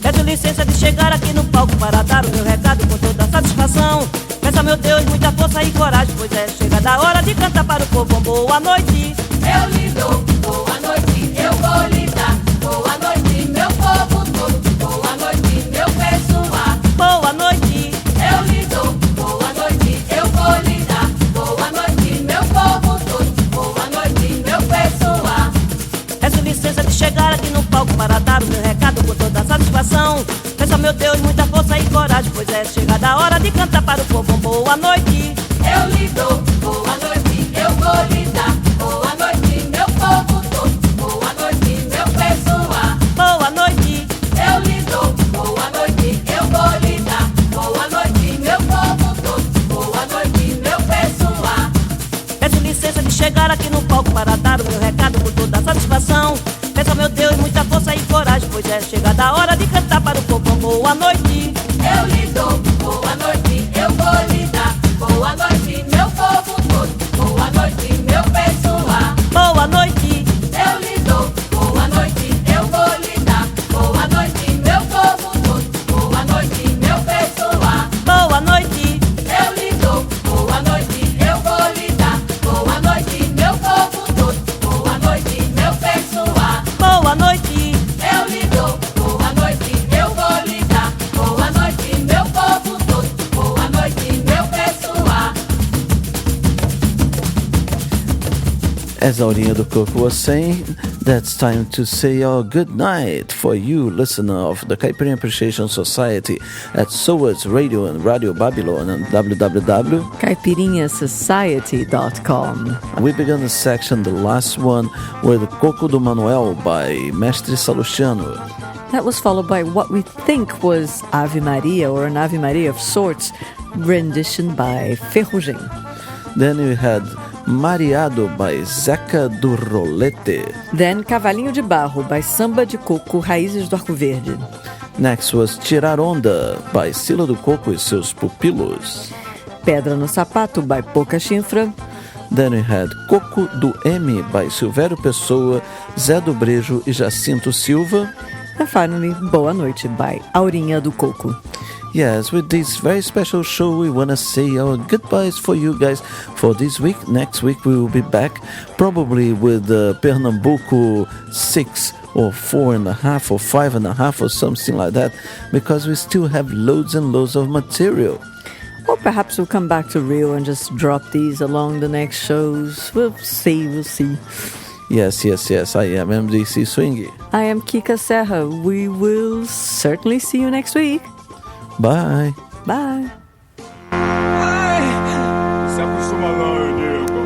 Peço licença de chegar aqui no palco para dar o meu recado com toda satisfação. Peça, meu Deus, muita força e coragem, pois é chegada a hora de cantar para o povo. Boa noite, eu lhe dou. Boa noite, eu vou lhe dar. Boa noite, meu povo todo. Boa noite, meu pessoal. Boa noite, eu lhe dou. Boa noite, eu vou lhe dar. Boa noite, meu povo todo. Boa noite, meu pessoal. Peço licença de chegar aqui no palco para dar o meu recado com toda satisfação. Peça, meu Deus, muita força e coragem, pois é chegada a hora de cantar para o povo. Boa noite, eu lhe dou. Boa noite, eu vou lhe dar. Boa noite, meu povo todo. Boa noite, meu pessoal. Boa noite, eu lhe dou. Boa noite, eu vou lhe dar. Boa noite, meu povo todo. Boa noite, meu pessoal. Peço licença de chegar aqui no palco para dar o meu recado com toda satisfação. Peça, meu Deus, muita força e coragem, pois é chegada a hora de cantar para o povo. Boa noite, eu lhe dou. Boa noite, eu vou lhe dar. Boa noite, meu povo todo. Boa noite, meu pessoal. Boa noite, eu lhe dou. Boa noite, eu vou lhe dar. Boa noite, meu povo todo. Boa noite, meu pessoal. Boa noite, eu lhe dou. Boa noite, eu vou lhe dar. Boa noite, meu povo todo. Boa noite, meu pessoal. Boa noite, eu lhe dou. Boa noite, eu vou lhe dar. Boa noite, meu povo todo. Boa noite, meu pessoal. As Aurinha do Coco was saying, that's time to say our good night for you, listener of the Caipirinha Appreciation Society at SOAS Radio and Radio Babylon and www.caipirinhasociety.com. We began the section, the last one, with Coco do Manuel by Mestre Salustiano. That was followed by what we think was Ave Maria, or an Ave Maria of sorts, rendition by Ferrugem. Then we had Mareado by Zeca do Rolete. Then Cavalinho de Barro by Samba de Coco, Raízes do Arco Verde. Next was Tirar Onda by Sila do Coco e seus pupilos. Pedra no Sapato by Pouca Chinfra. Then we had Coco do M by Silvério Pessoa, Zé do Brejo e Jacinto Silva. And finally, Boa Noite by Aurinha do Coco. Yes, with this very special show, we want to say our goodbyes for you guys for this week. Next week, we will be back, probably with Pernambuco 6 or 4.5 or 5.5 or something like that, because we still have loads and loads of material. Or perhaps we'll come back to Rio and just drop these along the next shows. We'll see. Yes. I am MDC Swingy. I am Kika Serra. We will certainly see you next week. Bye. Bye. Se acostuma não, nego.